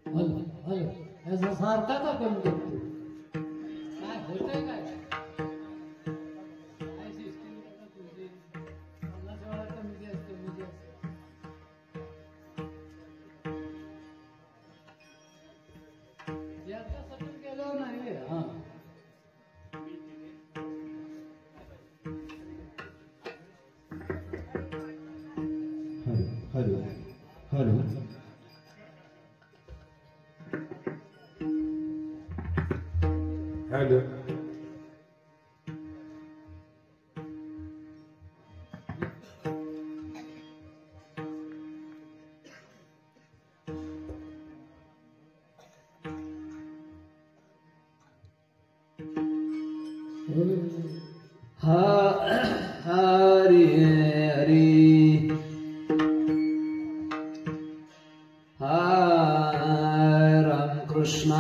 याचा सारखा का कमी करतो काय होतंय काय काय सिस्टीम तुझी 50 वेळा कमी असते म्हणजे याचा सतत केलं नाही हा hello hello hello Hari Hari Ram Krishna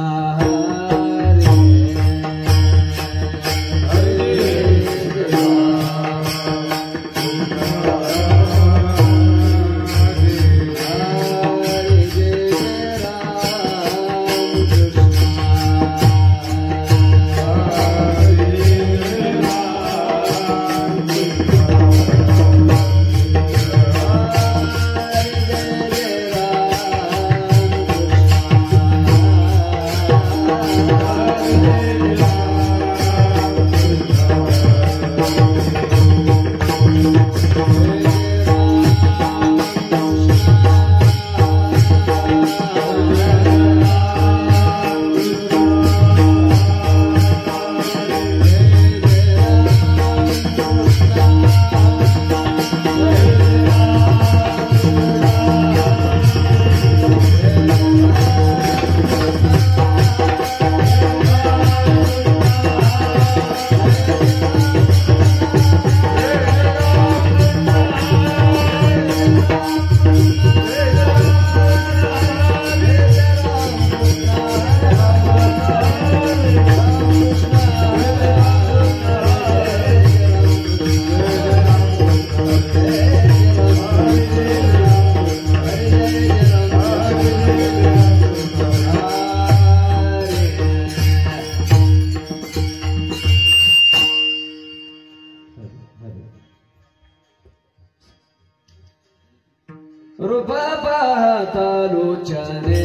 रूप पाहता लोचने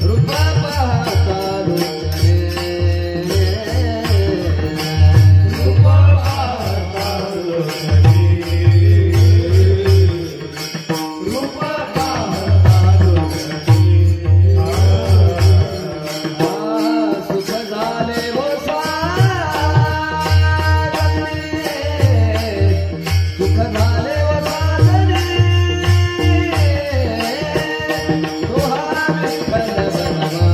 रूप पाहता लोचने रूप पाहता लोचने रूप पाहता लोचने सुख झाले वो सुख झाले व साधने तुहारा विठ्ठल बनवा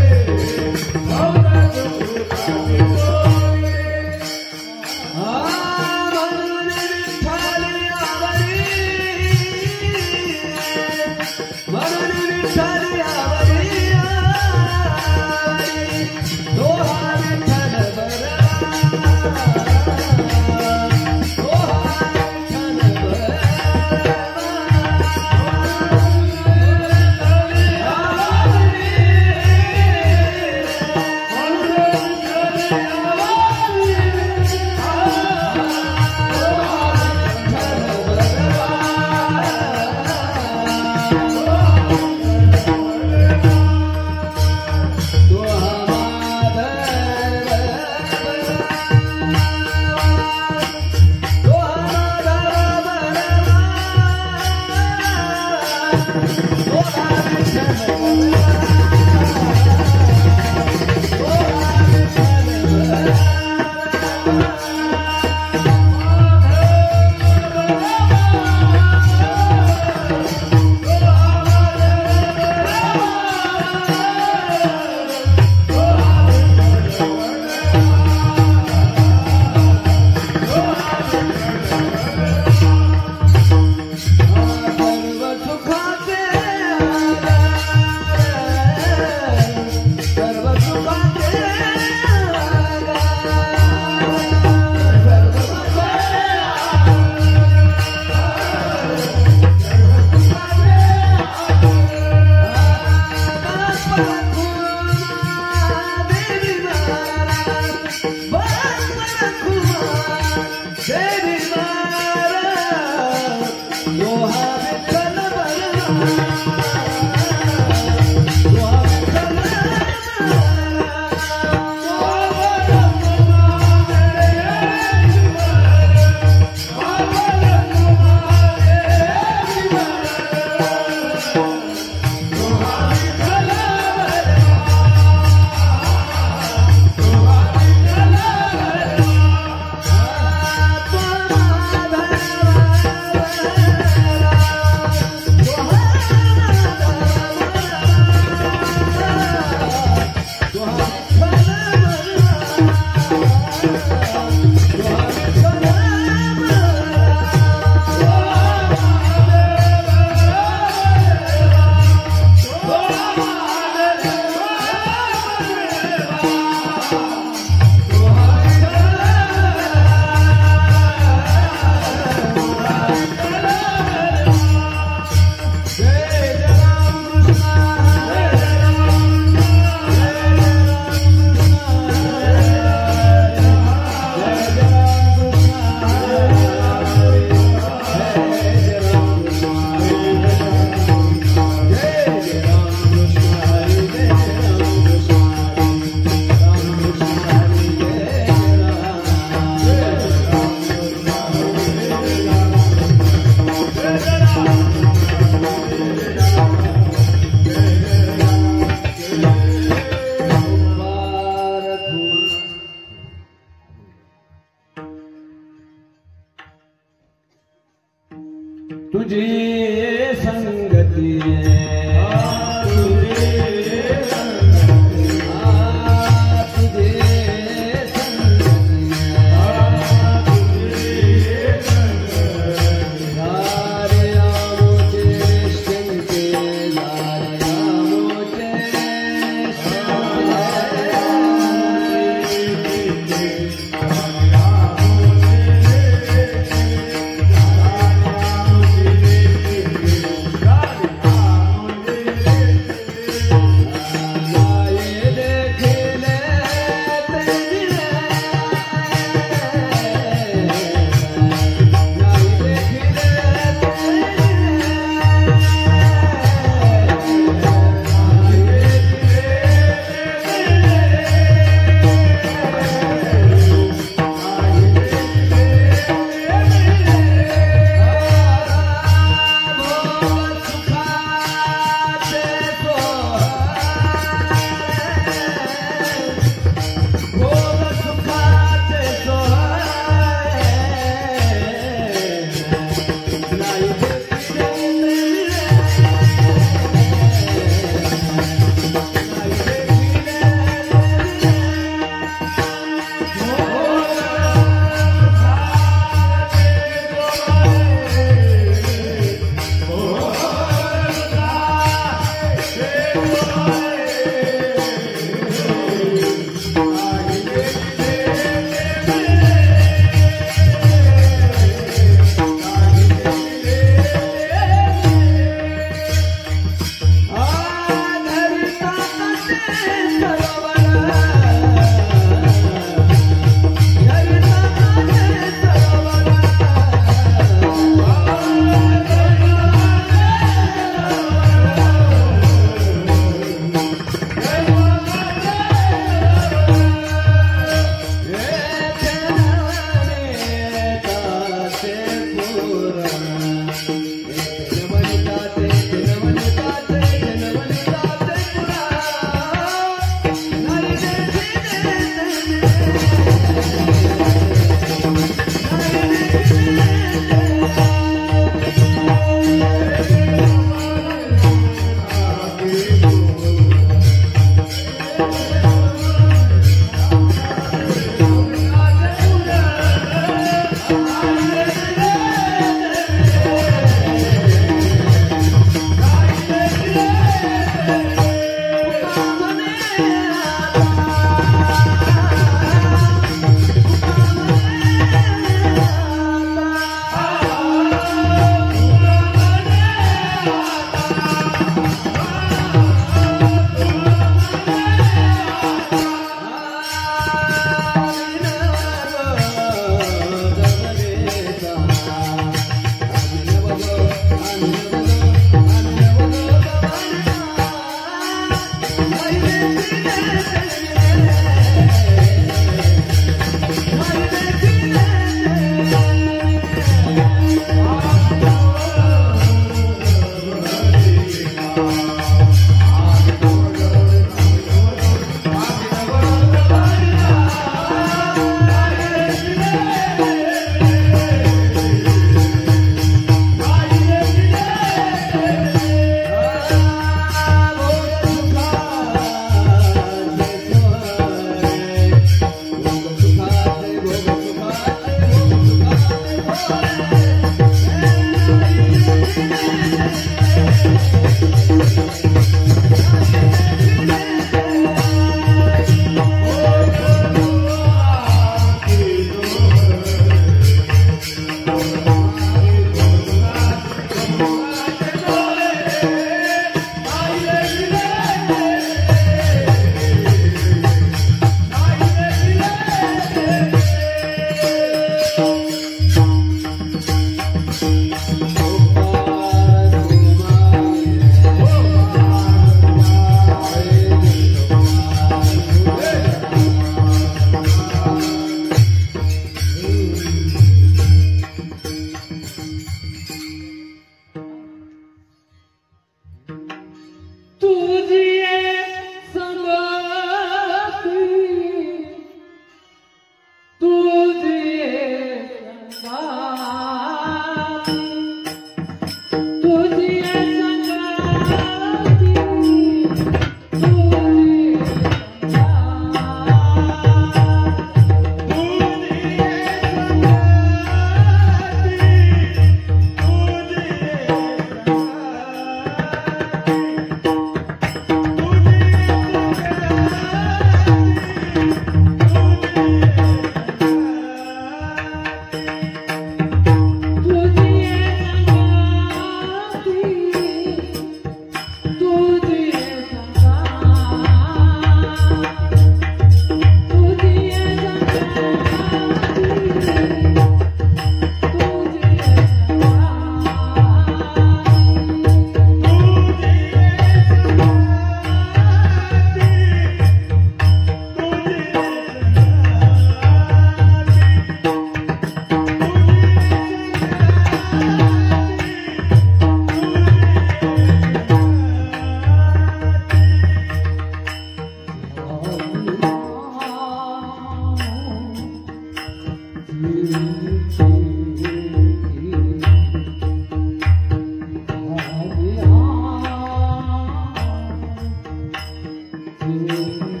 Hare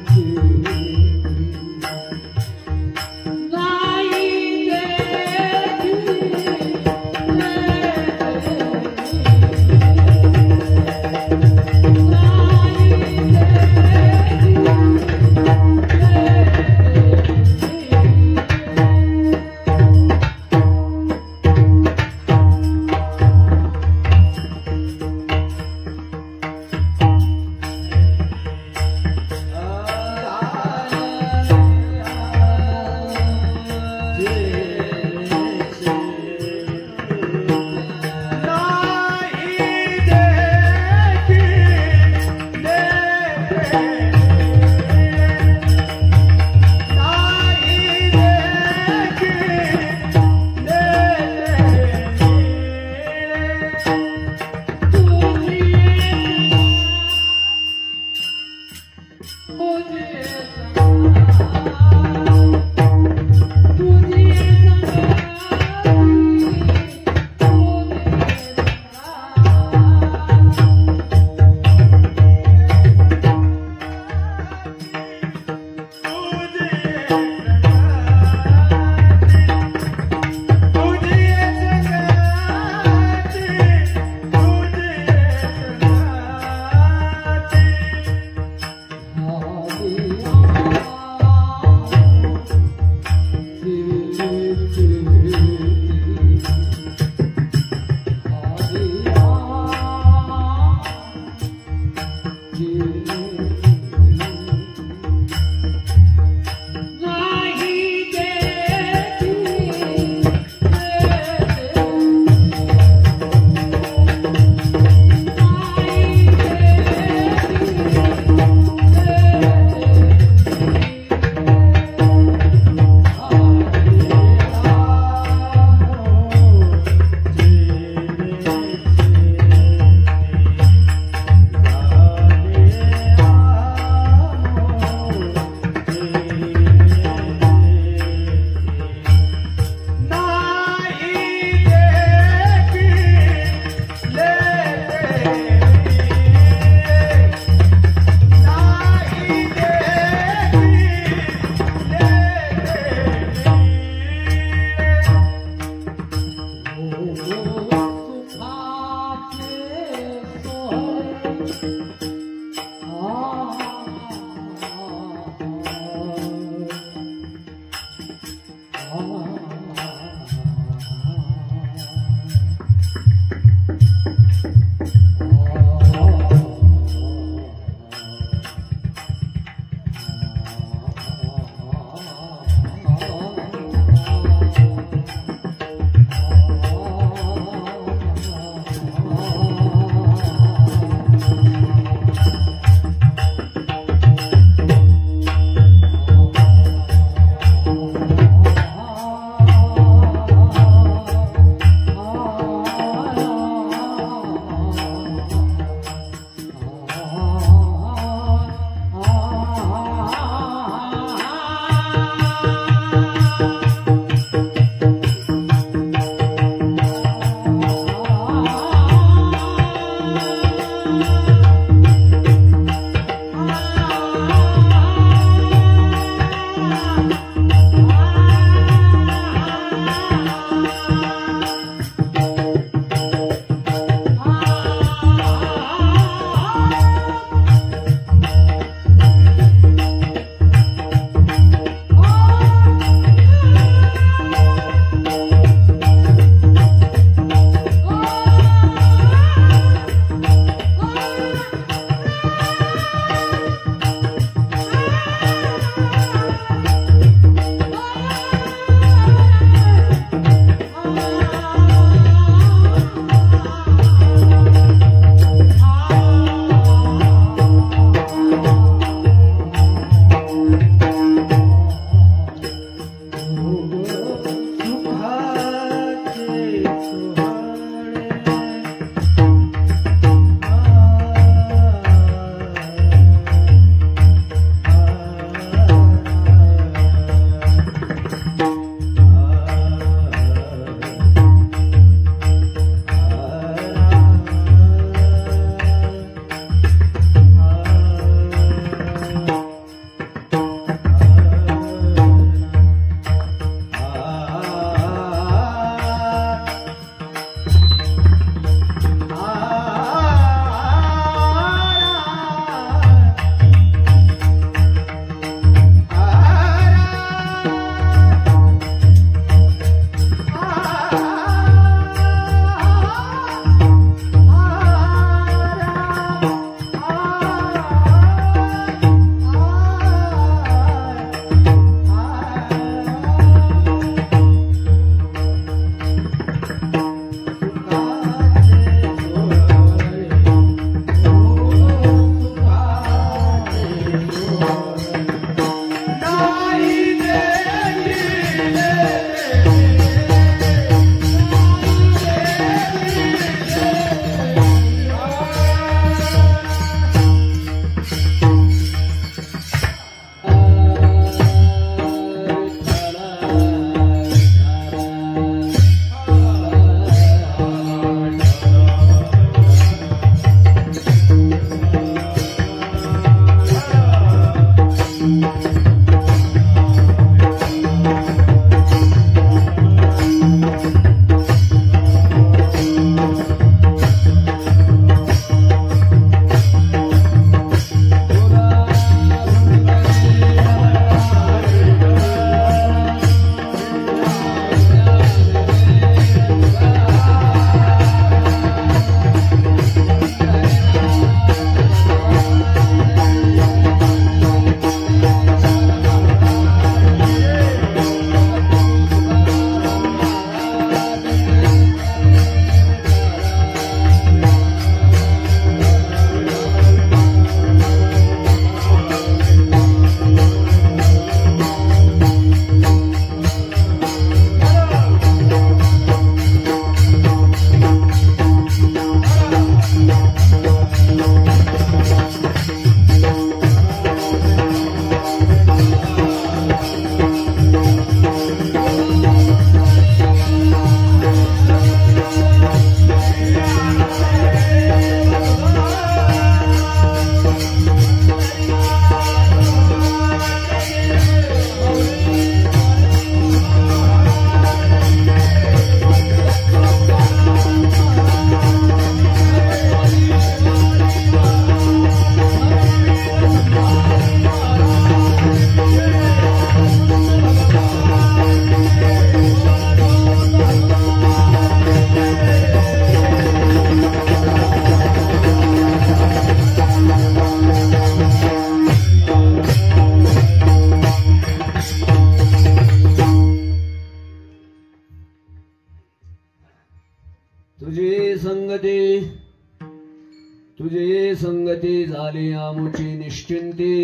संगती झाली आमुची निश्चिंती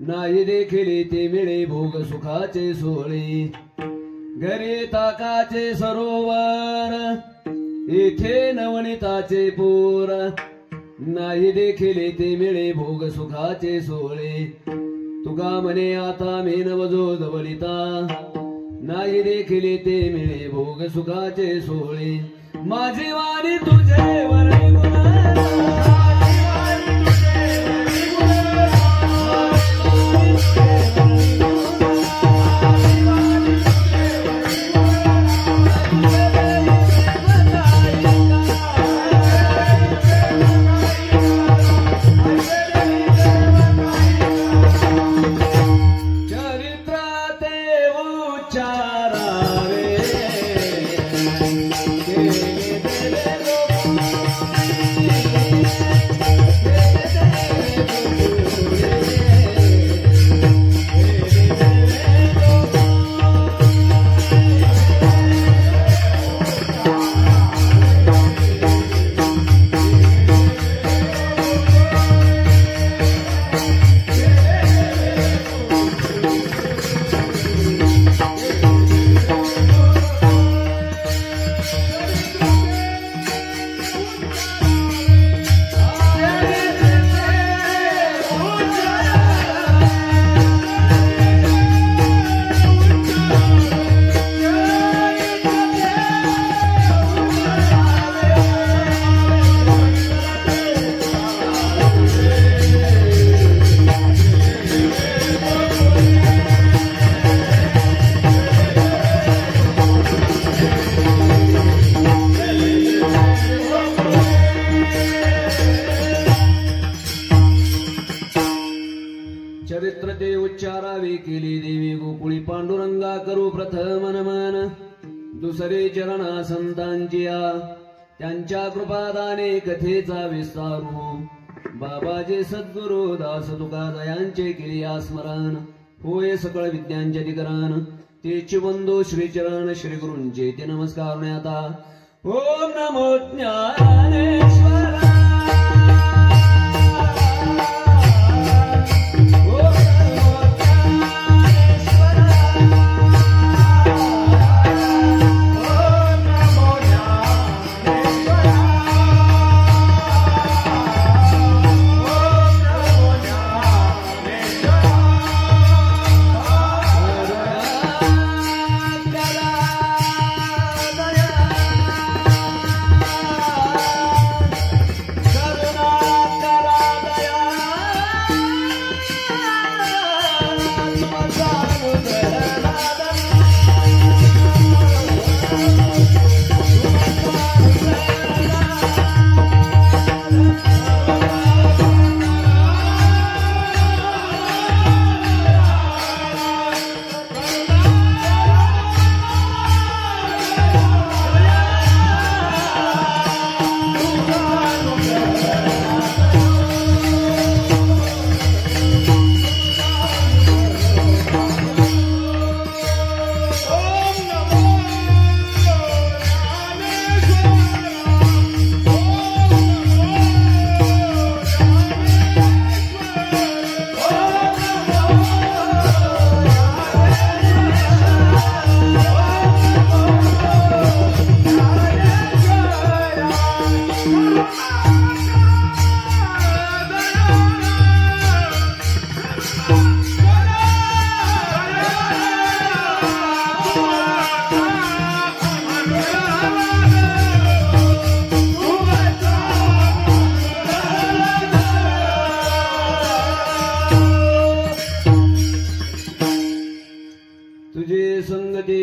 नाही देखील ते मिळे भोग सुखाचे सोहळे घरी ताकाचे सरोवर इथे नवनीताचे पोर नाही देखील ते मिळे भोग सुखाचे सोहळे तुका म्हणे आता मी नवजो धवलिता नाही देखील ते मिळे भोग सुखाचे सोहळे माझी वाणी तुझे वरणी चरित्र ते उच्चारावे केली देवी गोकुळी पांडुरंगा करू प्रथम नमन दुसरे चरणा संतांचिया त्यांच्या कृपादाने कथेचा विस्तारू बाबाजे सद्गुरु दास तुकादयांचे केली स्मरण होय सकळ विद्यांचे अधिकरण तेची बंधू श्रीचरण श्री गुरूंचे ते नमस्कार आता ओम नमो ज्ञानेश्वरा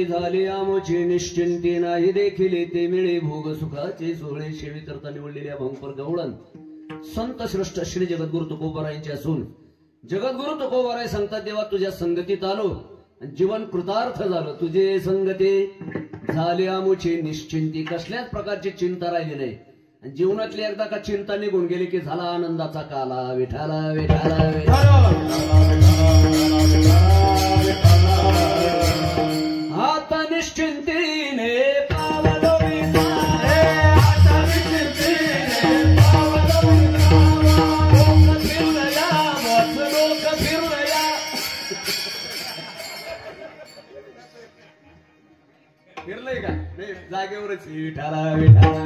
झाले आमची निश्चिंती नाही देखील ते मिळे भोग सुखाचे सोहळे शेवी करता निवडलेल्या भंपर गवळण संत श्रेष्ठ श्री जगद्गुरु तुकोबारायांचे असून जगद्गुरु तुकोबाराय सांगतात देवा तुझ्या संगतीत आलो जीवन कृतार्थ झालं तुझे संगती झाली आमची निश्चिंती कसल्याच प्रकारची चिंता राहिली नाही जीवनातली एकदा का चिंता निघून गेली की झाला आनंदाचा काला विठाला विठाला आता निश्चिंतीने पावलो आता निश्चिंतीने पावलो फिरलंय का नाही जागेवरच विठाला विठाला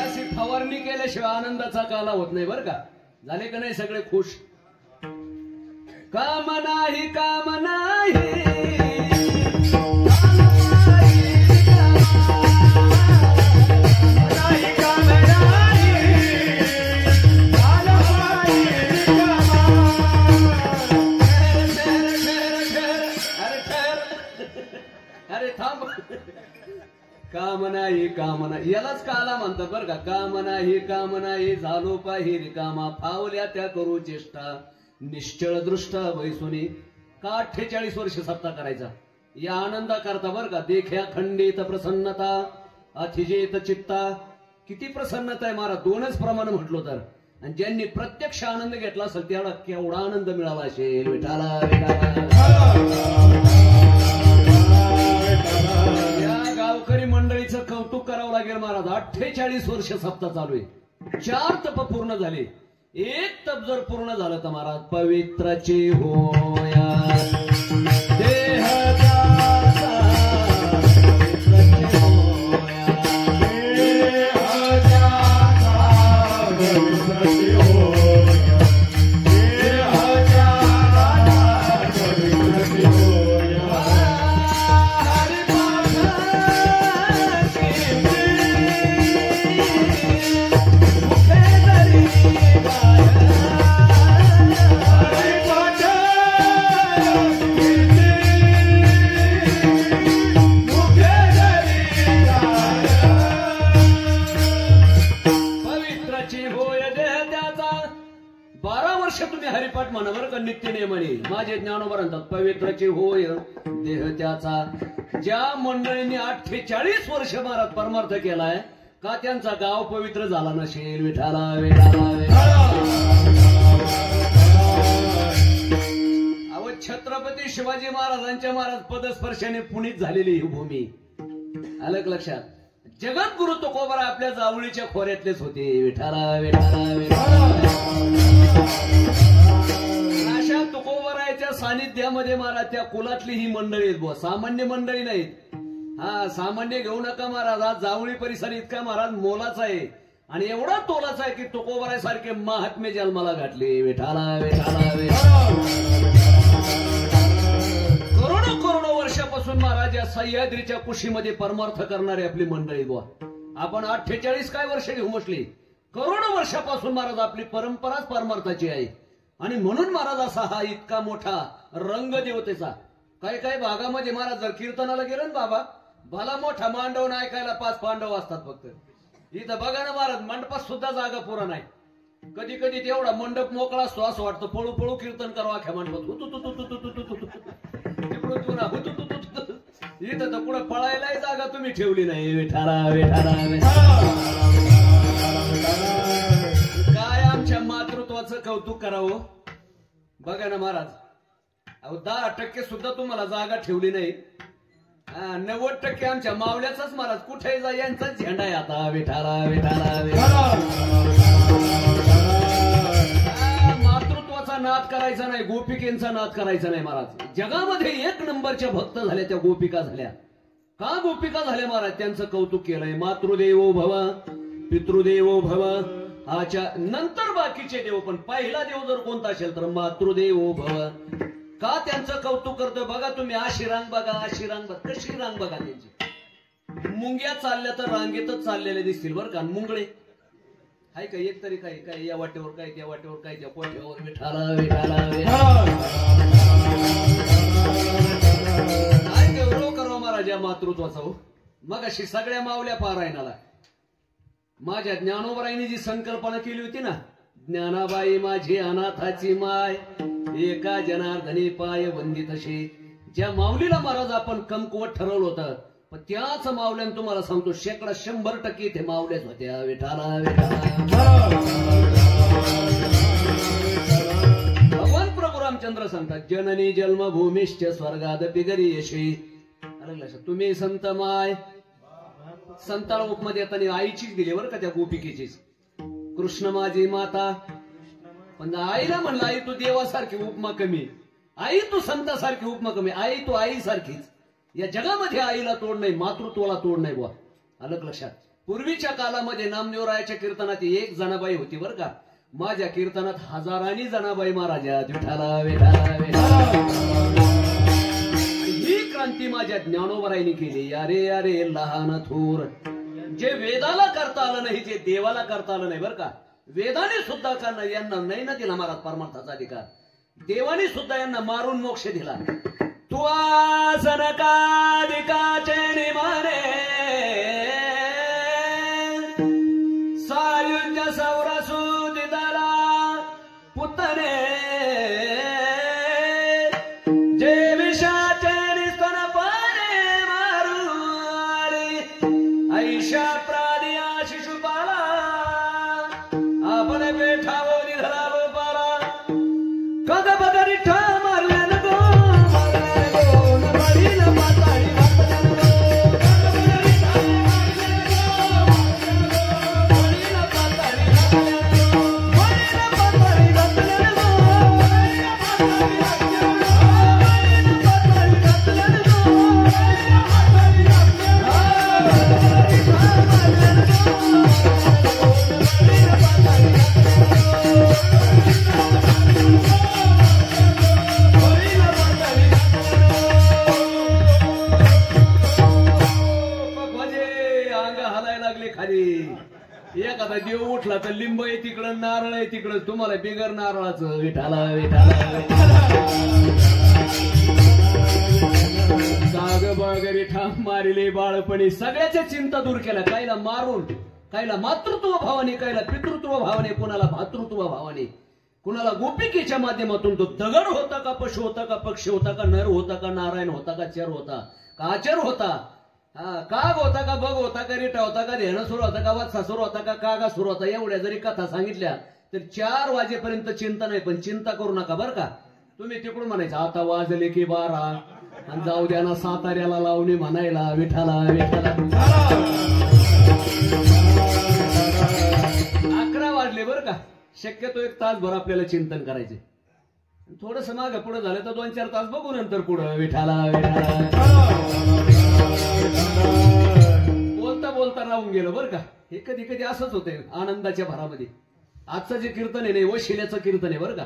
अशी फवारणी केल्याशिवाय आनंदाचा काला होत नाही बरं का झाले का नाही सगळे खुश काम नाही काम नाही काम नाही काम नाही यालाच काला म्हणतात बरं का काम नाही झालो पाहि रिकामा फावल्या त्या करू चेष्टा निश्चळ दृष्ट बैसुनी का 48 वर्ष सत्ता करायचा या आनंदा करता बरं का देख्या खंडित प्रसन्नता अथिजेत चित्ता किती प्रसन्नता आहे महाराज दोनच प्रमाण म्हटलो तर आणि ज्यांनी प्रत्यक्ष आनंद घेतला असेल त्याला केवढा आनंद मिळाला असेल विठाला या गावकरी मंडळीचं कौतुक करावं लागेल महाराज 48 वर्ष सप्ताह चालू आहे 4 तप पूर्ण झाले एक तप जर पूर्ण झालं तर महाराज पवित्राचे होया हरिपाठ म्हणा बरं का नित्य नियमाने माझे ज्ञानोबा म्हणतात पवित्राचे होय देह त्याचा ज्या मंडळींनी 48 वर्ष महाराज परमार्थ केलाय का त्यांचा गाव पवित्र झाला नसेल विठाला अव छत्रपती शिवाजी महाराजांच्या महाराज पदस्पर्शाने पुनीत झालेली ही भूमी अलग लक्षात जगद्गुरु तुकोबरा आपल्या जावळीच्या खोऱ्यातलेच होते विठाला अशा तुकोबराच्या सानिध्यामध्ये महाराज त्या कुलातली ही मंडळी आहेत बुवा सामान्य मंडळी नाहीत हा सामान्य घेऊ नका महाराज हा जावळी परिसर इतका महाराज मोलाचा आहे आणि एवढा तोलाचा आहे की तुकोबरासारखे महात्मे जन्माला घातले विठाला करोडो वर्षापासून महाराज या सह्याद्रीच्या कुशीमध्ये परमार्थ करणारी आपली मंडळी बुवा आपण 48 काय वर्ष घेऊन बसली करोडो वर्षापासून महाराज आपली परंपराच परमार्थाची आहे आणि म्हणून महाराज असा हा इतका मोठा रंग देवतेचा काही भागामध्ये महाराज जर कीर्तनाला गेलं ना बाबा भला मोठा मांडव नाही ऐकायला 5 पांडव असतात फक्त इथं बघा ना महाराज मंडपात सुद्धा जागा पुरा नाही कधी कधी तेवढा मंडप मोकळा असतो असं वाटतं पळू पळू कीर्तन करावं अख्या मंडपात इथं तर पुढे पळायलाही जागा तुम्ही ठेवली नाही काय आमच्या मातृत्वाचं कौतुक करावं बघा ना महाराज अहो 10% सुद्धा तुम्हाला जागा ठेवली नाही 90% आमच्या मावल्याचाच महाराज कुठे जा यांचाच झेंडा आहे आता विठाला मातृत्वाचा नाद करायचा नाही गोपिकेंचा नाद करायचा नाही महाराज जगामध्ये 1 नंबरच्या भक्त झाल्या त्या गोपिका झाल्या का गोपिका झाल्या महाराज त्यांचं कौतुक केलंय मातृदेवो भव पितृदेवो भव आच्या नंतर बाकीचे देव पण पहिला देव जर कोणता असेल तर मातृदेवो भव का त्यांचं कौतुक करतोय बघा तुम्ही अशी रांग बघा कशी रांग बघा त्यांची मुंग्या चालल्या तर रांगेतच चाललेले दिसतील बरं का मुंगळे हाय का एक तरी काय या वाटेवर काय त्या वाटेवर काय त्या कोट्यावर विठाला काय गौरव करावा महाराज या मातृत्वाचा हो मग अशी सगळ्या मावल्या पारायणाला माझ्या ज्ञानोबराईने जी संकल्पना केली होती ना ज्ञानाबाई माझी अनाथाची माय एका जनार्दनी पाय वंदित अशी ज्या माऊलीला महाराज आपण कमकुवत ठरवलं होतं पण त्याच माऊल्यानं तुम्हाला सांगतो 100% इथे माऊल्याच होत्या विठाला भगवान प्रभू रामचंद्र सांगतात जननी जन्मभूमीश्च स्वर्गादपि गरीयशी तुम्ही संत माय संताळ उपमध्ये येताना आईचीच दिली बरं का त्या गोपिकेचीच कृष्ण माझी माता पण आईला म्हणलं आई तू देवासारखी उपमा कमी आई तू संतासारखी उपमा कमी, आई तू आई सारखीच. या जगामध्ये आईला तोड नाही, मातृत्वाला तोड नाही बुवा. अलग लक्षात. पूर्वीच्या काळामध्ये नामदेवरायाच्या कीर्तनात एक जनाबाई होती बरं का. माझ्या कीर्तनात हजारांनी जनाबाई महाराजात विठाला विठाला विठाला. ही क्रांती माझ्या ज्ञानोबराईने केली. अरे अरे लहान थोर, जे वेदाला करता आलं नाही, जे देवाला करता आलं नाही बरं का. वेदाने सुद्धा का यांना नाही ना दिला महाराज परमार्थाचा अधिकार. देवाने सुद्धा यांना मारून मोक्ष दिला. तू आसनकादिकाचे निमाने सायुज्य सौरसू दिदला पुतने जे विषाचे निस्तनपणे मारू ऐशा प्रादिया शिशुपाला आपण बेठावो निधरावो पाला कग बदरी ठा मारल्यान गो एखादा देव उठला तर लिंब आहे तिकडं, नारळ आहे तिकडं, तुम्हाला बिगर नारळाचं विठाला विठाला. जाग बागरी ठाम मारिले बाळपणी, सगळ्याच्या चिंता दूर केल्या. कायला मारून, कायला मातृत्व भावाने, कायला पितृत्व भावाने, कुणाला भातृत्व भावाने, कुणाला गोपिकेच्या माध्यमातून. तो दगड होता का, पशु होता का, पक्षी होता का, नर होता का, नारायण होता का, चर होता का, आचर होता, काग होता का, बग होता का, रिटा होता का, धेणसूर होता का, वात्सासूर होता का, कागासूर होता. एवढ्या जरी कथा सांगितल्या तर 4 वाजेपर्यंत चिंता नाही. पण चिंता करू नका बरं का. तुम्ही तिकडून म्हणायचं आता वाजले की 12 आणि जाऊ द्या ना साताऱ्याला लावणी म्हणायला विठाला विठाला. 11 वाजले बरं का. शक्यतो 1 तासभर आपल्याला चिंतन करायचे. थोडस मागे पुढे झालं तर 2-4 तास बघू नंतर पुढे विठाला विठाला. बोलता बोलता राहून गेलं बरं का. हे कधी कधी असंच होते आनंदाच्या भरामध्ये. आजचं जे कीर्तन आहे वशिल्याचं कीर्तन आहे बरं का.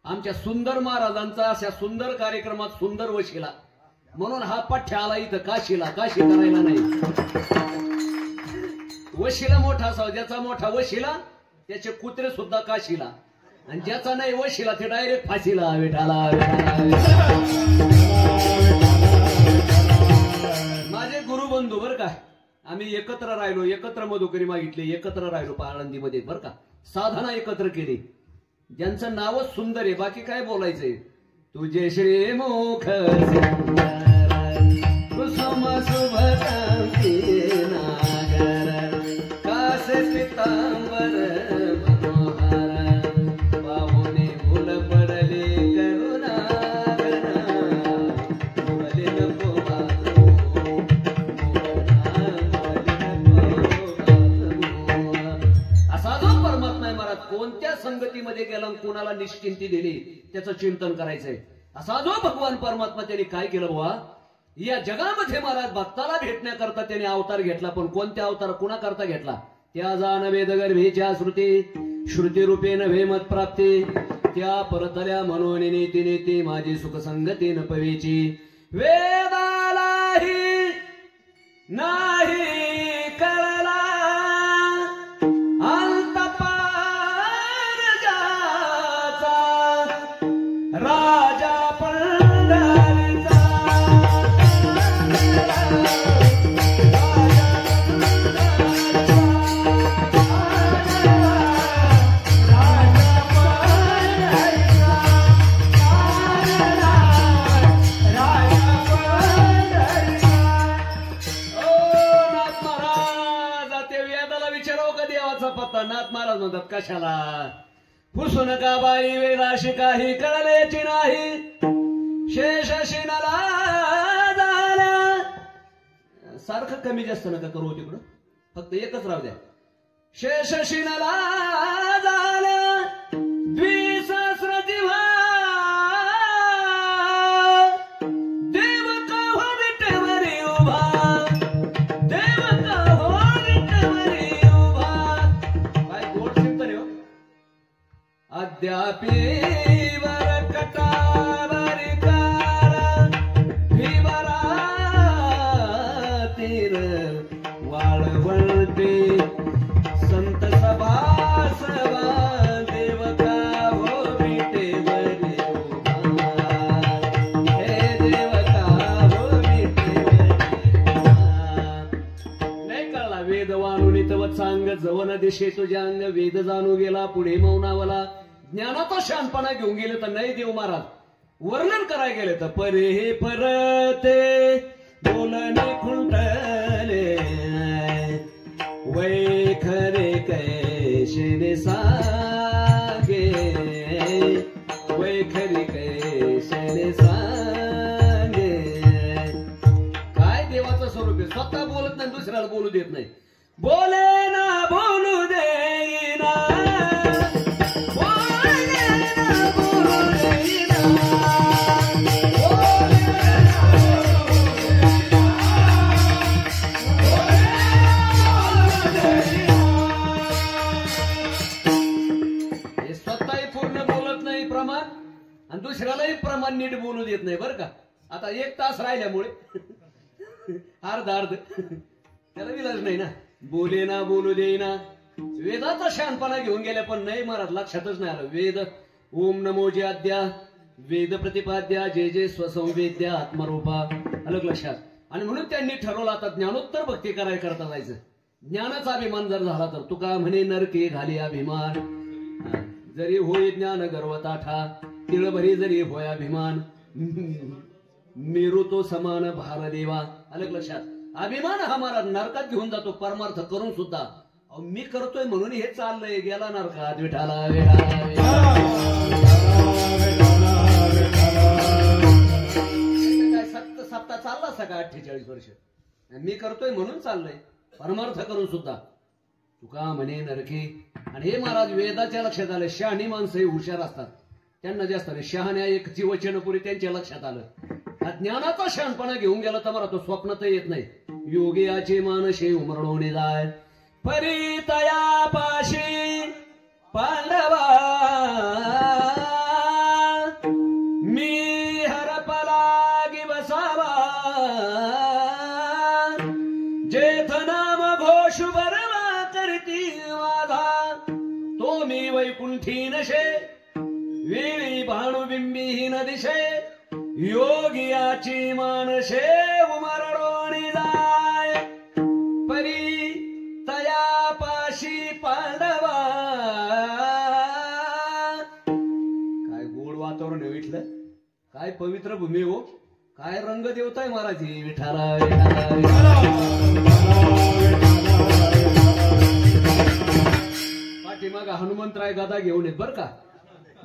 आमच्या सुंदर महाराजांचा अशा सुंदर कार्यक्रमात सुंदर वशिला म्हणून हा पठ्य आला इथं काशीला. काशी करायला नाही, वशिला मोठा असावा. ज्याचा मोठा वशिला त्याचे कुत्रे सुद्धा काशीला, आणि ज्याचा नाही वशिला ते डायरेक्ट फाशीला विठाला. माझे गुरुबंधू बरं का. आम्ही एकत्र राहिलो, एकत्र मधुकरी मागितली, एकत्र राहिलो आळंदीमध्ये बरं का. साधना एकत्र केली. ज्यांचं नावच सुंदर आहे, बाकी काय बोलायचंय. तुझे श्रीमुख कुसुम शुभकांती नागर कासे पितांबर मनोहर पाहुणे फुल पडले करुणागर मुगले नको असा जो परमात्मा आहे महाराज. कोणत्या संगतीमध्ये गेला, कोणाला निश्चिंती दिली त्याचं चिंतन करायचंय. असा जो भगवान परमात्मा त्यांनी काय केलं बुवा. या जगामध्ये महाराज भक्ताला भेटण्याकरता त्याने अवतार घेतला. पण कोणत्या अवतार कुणा करता घेतला. त्या जाण वेदगर्भेच्या श्रुती श्रुती रूपे नव्हे मत प्राप्ती त्या परतल्या म्हणून नीती नीती माझी सुख संगती न पवेची वेदालाही नाही कळला अंतपार जाचा राजा नाथ महाराज म्हणतात कशाला पुसू नका बाई वेदाशी काही कळलेची नाही शेष शिनाला झाला. सारखं कमी जास्त नका करू तिकडं, फक्त एकच राहू द्या. शेष शिनाला झाला द्विसहस्र जिव्हा व्यापीवर कटावर कार भीवरा तीर वाळवंटे संत सभा सभा देवका हो विटेवरी उभा हे देवका हो विटेवरी नाही कळला वेद वाणून तव सांग जवन दिशे तुझ्या अंग वेद जाणू गेला पुढे मौनावला ज्ञानाचा शानपणा घेऊन गेले तर नाही देव महाराज वर्णन करायला गेले तर परे हे परते बोलणे खुंटले वै खरे कैशे सांगे वै खरे कैशे सांगे काय देवाचं स्वरूप आहे स्वतः बोलत नाही दुसऱ्याला बोलू देत नाही बोले ना बोलू देईना आणि दुसऱ्यालाही प्रमाण नीट बोलू देत नाही बरं का आता 1 तास राहिल्यामुळे अर्ध त्याला विलाज नाही ना बोले ना बोलू देईना वेदाचा शानपणा घेऊन गेल्या पण नाही महाराज लक्षातच नाही आलं वेद ओम नमो जे आद्या वेद प्रतिपाद्या जे जे स्वसंवेद्या आत्मरूपा अलग लक्षात आणि म्हणून त्यांनी ठरवलं आता ज्ञानोत्तर भक्ती करायला करता जायचं ज्ञानाचा अभिमान जर झाला तर तुका म्हणे नरके घाली अभिमान जरी होई ज्ञान गर्वताठा तिळभरी जरी होय अभिमान मेरू तो समान भार देवा अलग लक्षात अभिमान हा महाराज नरकात घेऊन जातो परमार्थ करून सुद्धा मी करतोय म्हणून हे चाललंय गेला नरकात विठाला काय सप्ता चालला सका 48 वर्ष मी करतोय म्हणून चाललंय परमार्थ करून सुद्धा तुका म्हणे नरके आणि हे महाराज वेदाच्या लक्षात आलं शहाणी माणसं हे हुशार असतात त्यांना जास्त नाही शहाण्या एक जीवचनपुरी त्यांच्या लक्षात आलं ज्ञानाचा शहाणपणा घेऊन गेला तर मला तो स्वप्नात येत नाही योगियाचे मानशे उमरवणे जाय परितया पाशी पांडवा मी हरपलागी बसावा जेथ नाम घोष बरवा करती माझा तो मी वैकुंठी नशे वेळी भाणुबिंबीहीन दिशे योगियाची मानशे उमरडोणी जाय परी तया पाशी पांडवा काय गोड वातावरण आहे विठलं काय पवित्र भूमी हो काय रंग देवताय महाराज विठाला पाठीमाग हनुमंतराय गदा घेऊन येत बर का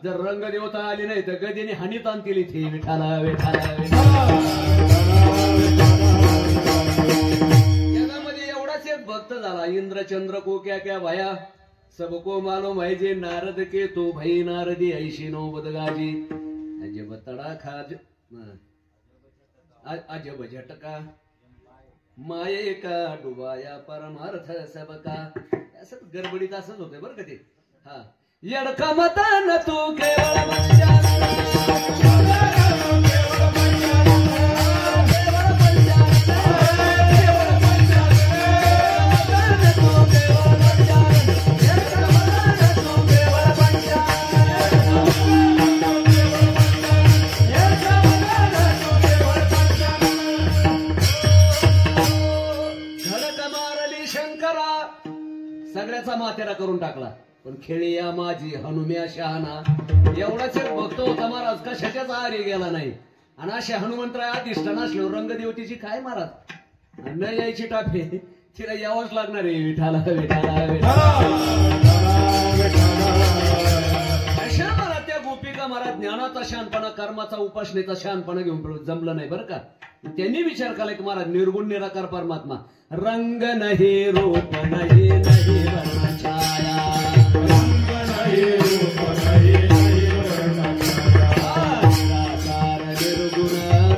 जर रंग देवता आली नाही तर गदीने हानीत आणतील इथे विठाला जगामध्ये एवढाच एक भक्त झाला इंद्रचंद्र को क्या क्या भया सबको मालूम है जे नारद के तो भई नारदी ऐशी नो बदगाजी अजब तड़ा खाज अजब झटका माये का डुबाया परमार्थ सबका असं गडबडीत असंच होते बरं का ते हा यडका मतान तू केवळ सगळ्याचा माथेरा करून टाकला पण खेळिया माझी हनुम्या शहाणा एवढाच एक भक्त होता महाराज कशाच्याच आहारी गेला नाही आणि अशा हनुमंतराय अधिष्ठान असल्यावर रंगदेवतीची काय महाराज न यायची टाफे तिला यावंच लागणार आहे विठाला अशा महाराज त्या गोपिका महाराज ज्ञानाचा शहाणपणा कर्माचा उपासनेचा शहाणपणा घेऊन जमलं नाही बरं का त्यांनी विचार केला की महाराज निर्गुण निराकार परमात्मा रंग नाही रूप नाही नाही वर्ण छाया रंग नाही रूप नाही नाही वर्ण छाया निराकार निर्गुण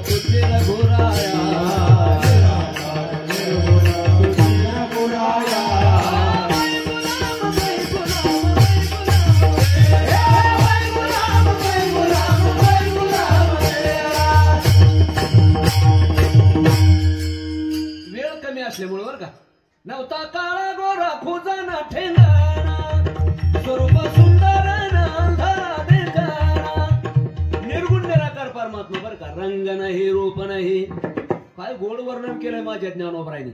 तुझे रघुराया निराकार निर्गुण तुझे रघुराया बरं का. नव्हता काळा गोरा खुजाना ठेंगाना स्वरूप सुंदर अंधारा देखाना. निर्गुण निराकार परमात्मा बरं का. रंग नाही रूप नाही. काय गोड वर्णन केलंय माझ्या ज्ञानोबरायने.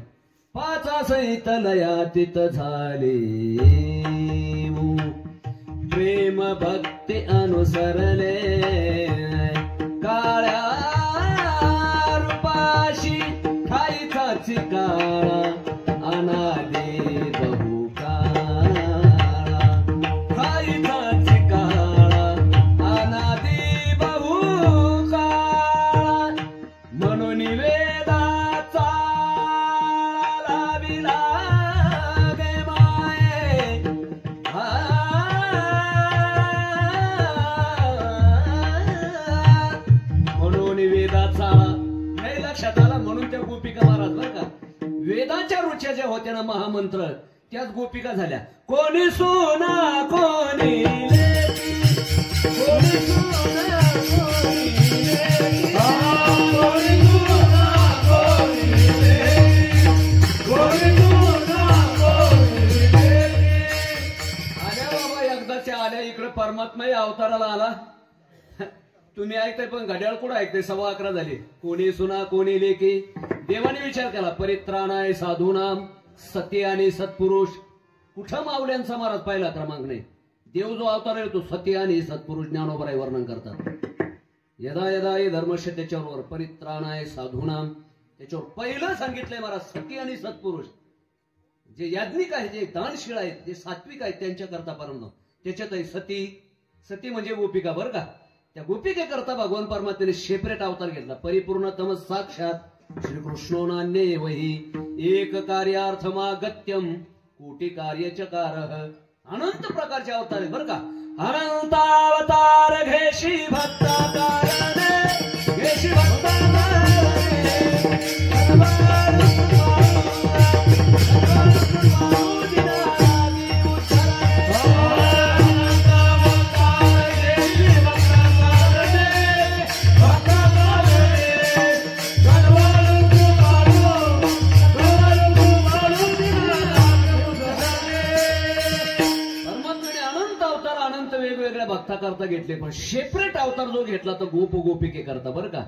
पाचा सहित लयातीत झाले प्रेम भक्ती अनुसरले काळ्या रूपाशी खाईचाची काळा अनादे बहु काळा खाईचाची काळा अनादे बहु काळा म्हणून वेदाचा लाविला गे माये म्हणून वेदाचा नाही लक्षात आला. म्हणून त्या गोपिका महाराज बरं का. वेदाच्या रुच्या ज्या होत्या ना महामंत्र त्याच गोपिका झाल्या. कोणी सोना कोणी लेकी, कोणी सोना कोणी लेकी, कोणी सोना कोणी लेकी, कोणी सोना कोणी लेकी. आल्या बाबा एकदाच्या आल्या इकडे परमात्माही अवताराला आला. तुम्ही ऐकताय पण घड्याळ कुठं ऐकताय. 11:15 झाले. कोणी सुना कोणी लेकी. देवाने विचार केला परित्राणाय साधूनाम सती आणि सत्पुरुष. कुठं माऊल्यांचा महाराज पहिला क्रमांक नाही. देव जो अवतार येतो सती आणि सत्पुरुष ज्ञानोबराय वर्णन करतात. यदा यदा हे धर्मश त्याच्यावर परित्राणाय साधूनाम त्याच्यावर पहिलं सांगितलंय महाराज सती आणि सत्पुरुष. जे याज्ञिक आहेत जे दानशीळ आहेत जे सात्विक आहेत त्यांच्या करता परम त्याच्यातही सती. सती म्हणजे गोपिका बरं का. त्या गोपिकेकरता भगवान परमात्म्याने सेपरेट अवतार घेतला. परिपूर्णतम साक्षात श्रीकृष्णो नान्ये वही एक कार्यार्थमागत्यम कोटी कार्यचकारः. अनंत प्रकारचे अवतार आहे बरं का. अनंतावतार घेशी भक्ता कारणे घेशी भक्ता भक्ता करता घेतले. पण सेपरेट अवतार जो घेतला तो गोप गोपिके करता बरं का.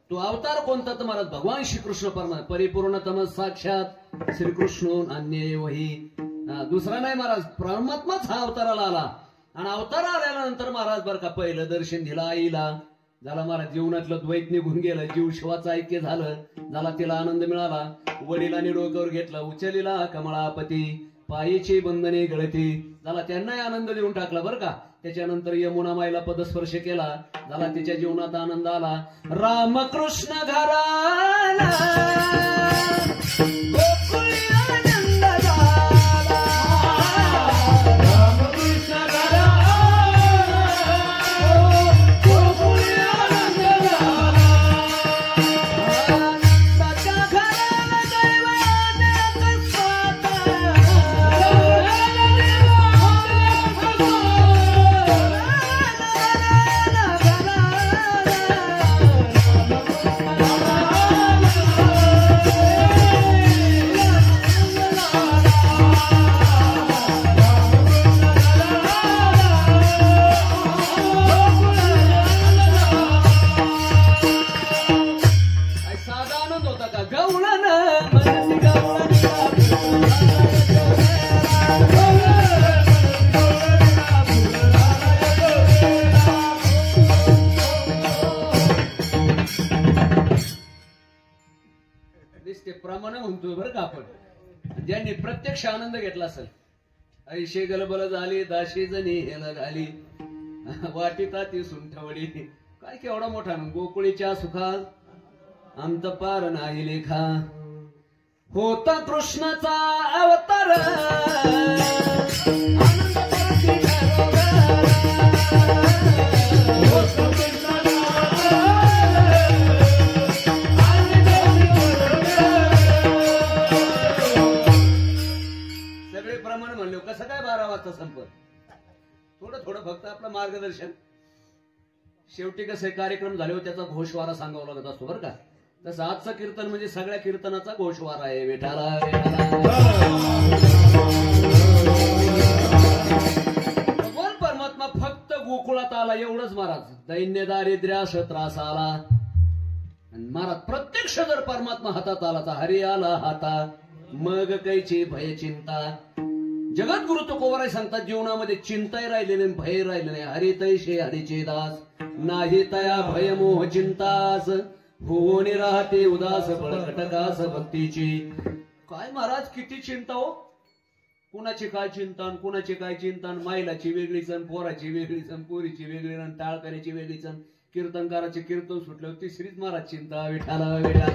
तो अवतार कोणता तर महाराज भगवान श्रीकृष्ण परमात्मा परिपूर्णतम साक्षात श्रीकृष्ण अन्य वही. दुसरा नाही महाराज परमात्माच हा अवताराला आला. आणि अवतार आल्यानंतर महाराज बरं का पहिलं दर्शन दिलं आईला. झाला महाराज जीवनातलं द्वैत निघून गेलं. जीव शिवाचं ऐक्य झालं. झाला तिला आनंद मिळाला. वडिलांनी डोक्यावर घेतला उचलिला कमळापती पायीची बंधने गळती. झाला त्यांनाही आनंद देऊन टाकला बरं का. त्याच्यानंतर यमुना माईला पदस्पर्श केला. झाला तिच्या जीवनात आनंद आला. रामकृष्ण घराला गोकुळी आनंद झाला. रामकृष्ण घराला गोकुळी आनंद झाला. आनंदाच्या घराला दैवाने कस्वाता प्रमाण म्हणतोय बरं का आपण. ज्यांनी प्रत्यक्ष आनंद घेतला असेल. ऐशे गलबल झाली दाशी जणी हेला झाली वाटिता ती सुंठवडी. काय केवढा मोठा गोकुळीच्या सुखात अंत पार नाही लेखा. होता कृष्णाचा अवतार सगळे प्रमाण म्हणले कसं काय 12 वाजता संपत. थोडं थोडं फक्त आपलं मार्गदर्शन. शेवटी कसे कार्यक्रम झाले त्याचा घोषवारा सांगावा लागत असतो बरं का. तसं आजचं कीर्तन म्हणजे सगळ्या कीर्तनाचा गोषवार आहे. विठाला भगवान परमात्मा फक्त गोकुळात आला एवढंच महाराज. दैन्य दारिद्र्यास त्रास आला आणि महाराज प्रत्यक्ष जर परमात्मा हातात आला तर हरी आला हाता मग कैची भय चिंता. जगद्गुरु तुकोबराय सांगतात जीवनामध्ये चिंताही राहिली नाही भय राहिले नाही. हरी तैशे हरीचे दास नाही तया भय मोह चिंतास होऊन राहते उदास बळकटकास भक्तीची. काय महाराज किती चिंता हो. कुणाची काय चिंता कुणाची काय चिंता. मायलाची वेगळी सण पोराची वेगळी सण पोरीची वेगळी सण टाळकऱ्याची वेगळी सण कीर्तनकाराचे कीर्तन सुटले तिसरीच महाराज चिंता. विठाला विठाला